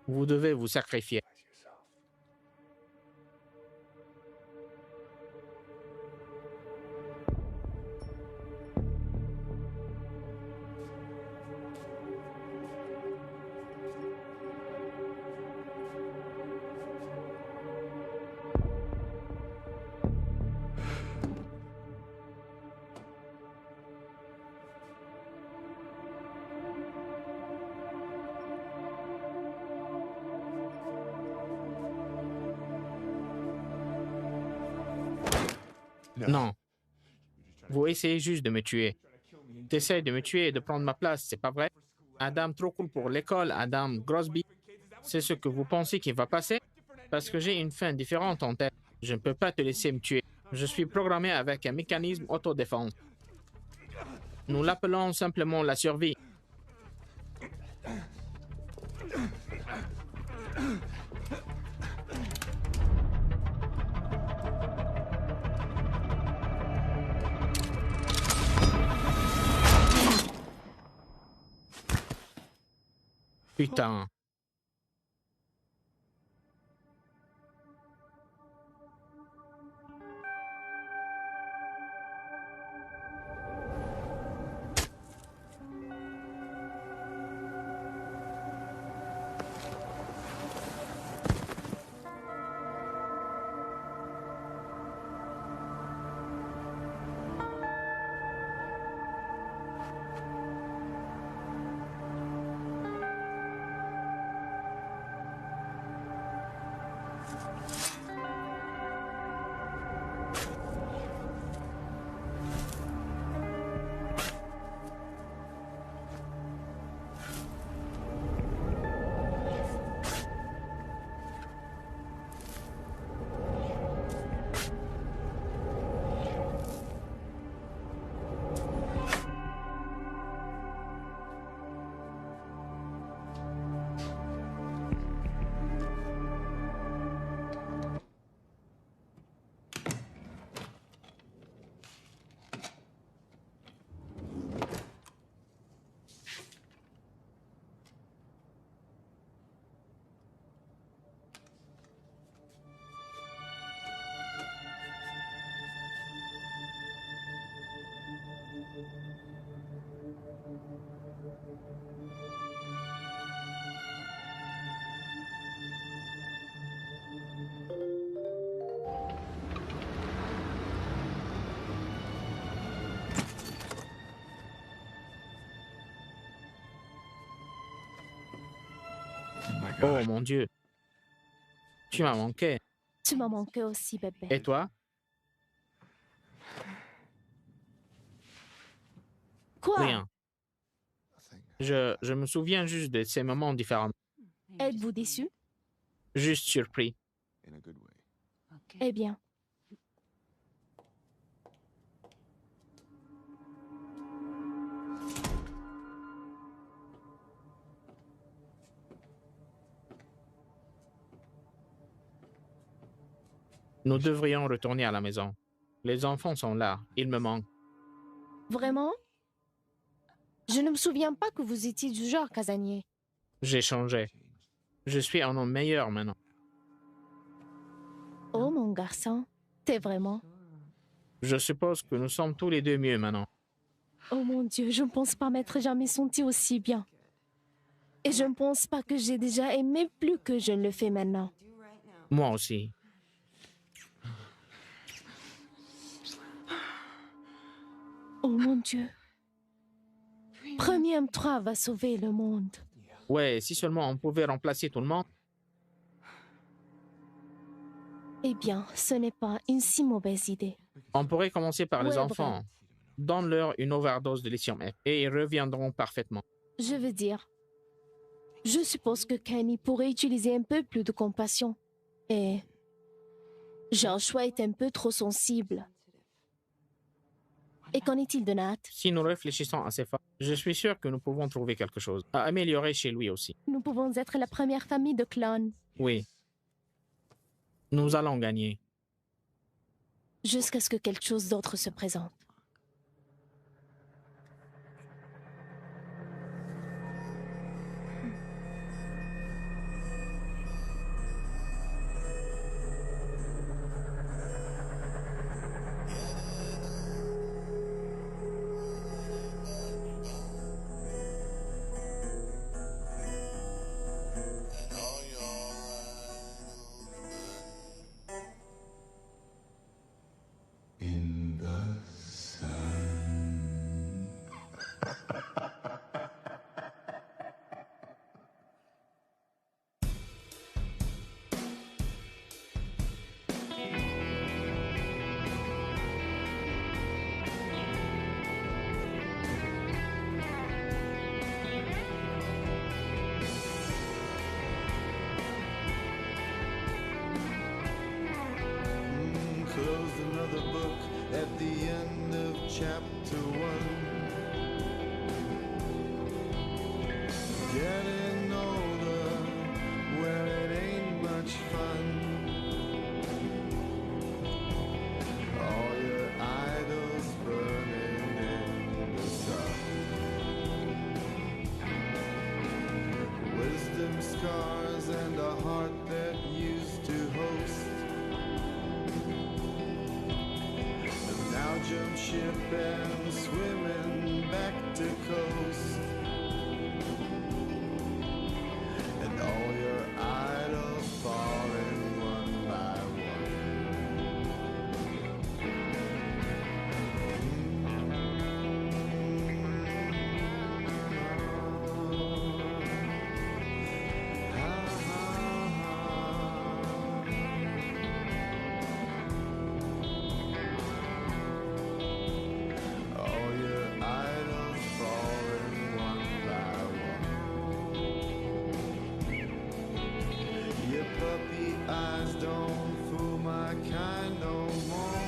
B: Vous devez vous sacrifier. Non. Vous essayez juste de me tuer. Tu essaies de me tuer et de prendre ma place, c'est pas vrai? Adam trop cool pour l'école, Adam Grosby. C'est ce que vous pensez qui va passer? Parce que j'ai une fin différente en tête. Je ne peux pas te laisser me tuer. Je suis programmé avec un mécanisme autodéfense. Nous l'appelons simplement la survie. Putain. Oh mon Dieu. Tu m'as manqué.
A: Tu m'as manqué aussi, bébé.
B: Et toi?
A: Quoi?
B: Rien. Je me souviens juste de ces moments différents.
A: Êtes-vous déçu?
B: Juste surpris.
A: Eh bien,
B: Nous devrions retourner à la maison. Les enfants sont là. Ils me manquent.
A: vraiment? Je ne me souviens pas que vous étiez du genre casanier.
B: J'ai changé. Je suis un homme meilleur maintenant.
A: Oh, mon garçon, t'es vraiment...
B: Je suppose que nous sommes tous les deux mieux maintenant.
A: Oh mon Dieu, je ne pense pas m'être jamais senti aussi bien. Et je ne pense pas que j'ai déjà aimé plus que je ne le fais maintenant.
B: Moi aussi.
A: Oh mon Dieu. Premier M3 va sauver le monde.
B: Ouais, si seulement on pouvait remplacer tout le monde.
A: Eh bien, ce n'est pas une si mauvaise idée.
B: On pourrait commencer par les
A: Ouais,
B: enfants. Donne-leur une overdose de lithium et ils reviendront parfaitement.
A: Je veux dire, je suppose que Kenny pourrait utiliser un peu plus de compassion. Et Joshua est un peu trop sensible. Et qu'en est-il de Nat?
B: Si nous réfléchissons assez fort, je suis sûr que nous pouvons trouver quelque chose à améliorer chez lui aussi.
A: Nous pouvons être la première famille de clones.
B: Oui. Nous allons gagner.
A: Jusqu'à ce que quelque chose d'autre se présente.
E: In the the book at the end of chapter 1. Getting older, well, it ain't much fun. All your idols burning in the sun. Wisdom scars and a heart that used to host. And now jump ship and swimming back to coast. And all your idols falling one by one. All your idols falling one by one. Your puppy eyes don't fool my kind no more.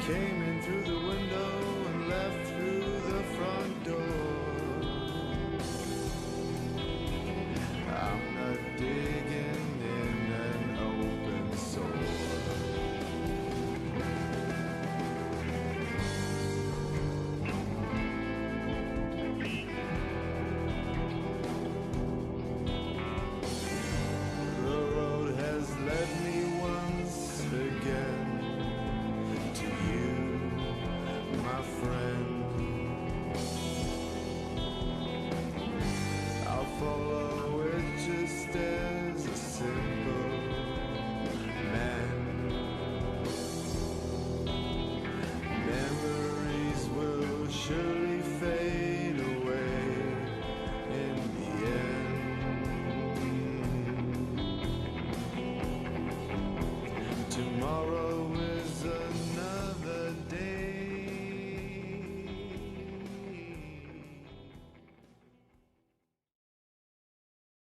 E: Came in through the window and left through the front door. I'm not digging in an open sore. The road has led me once again to you, my friend. I'll follow it just as a simple man. Memories will surely fade away in the end. Tomorrow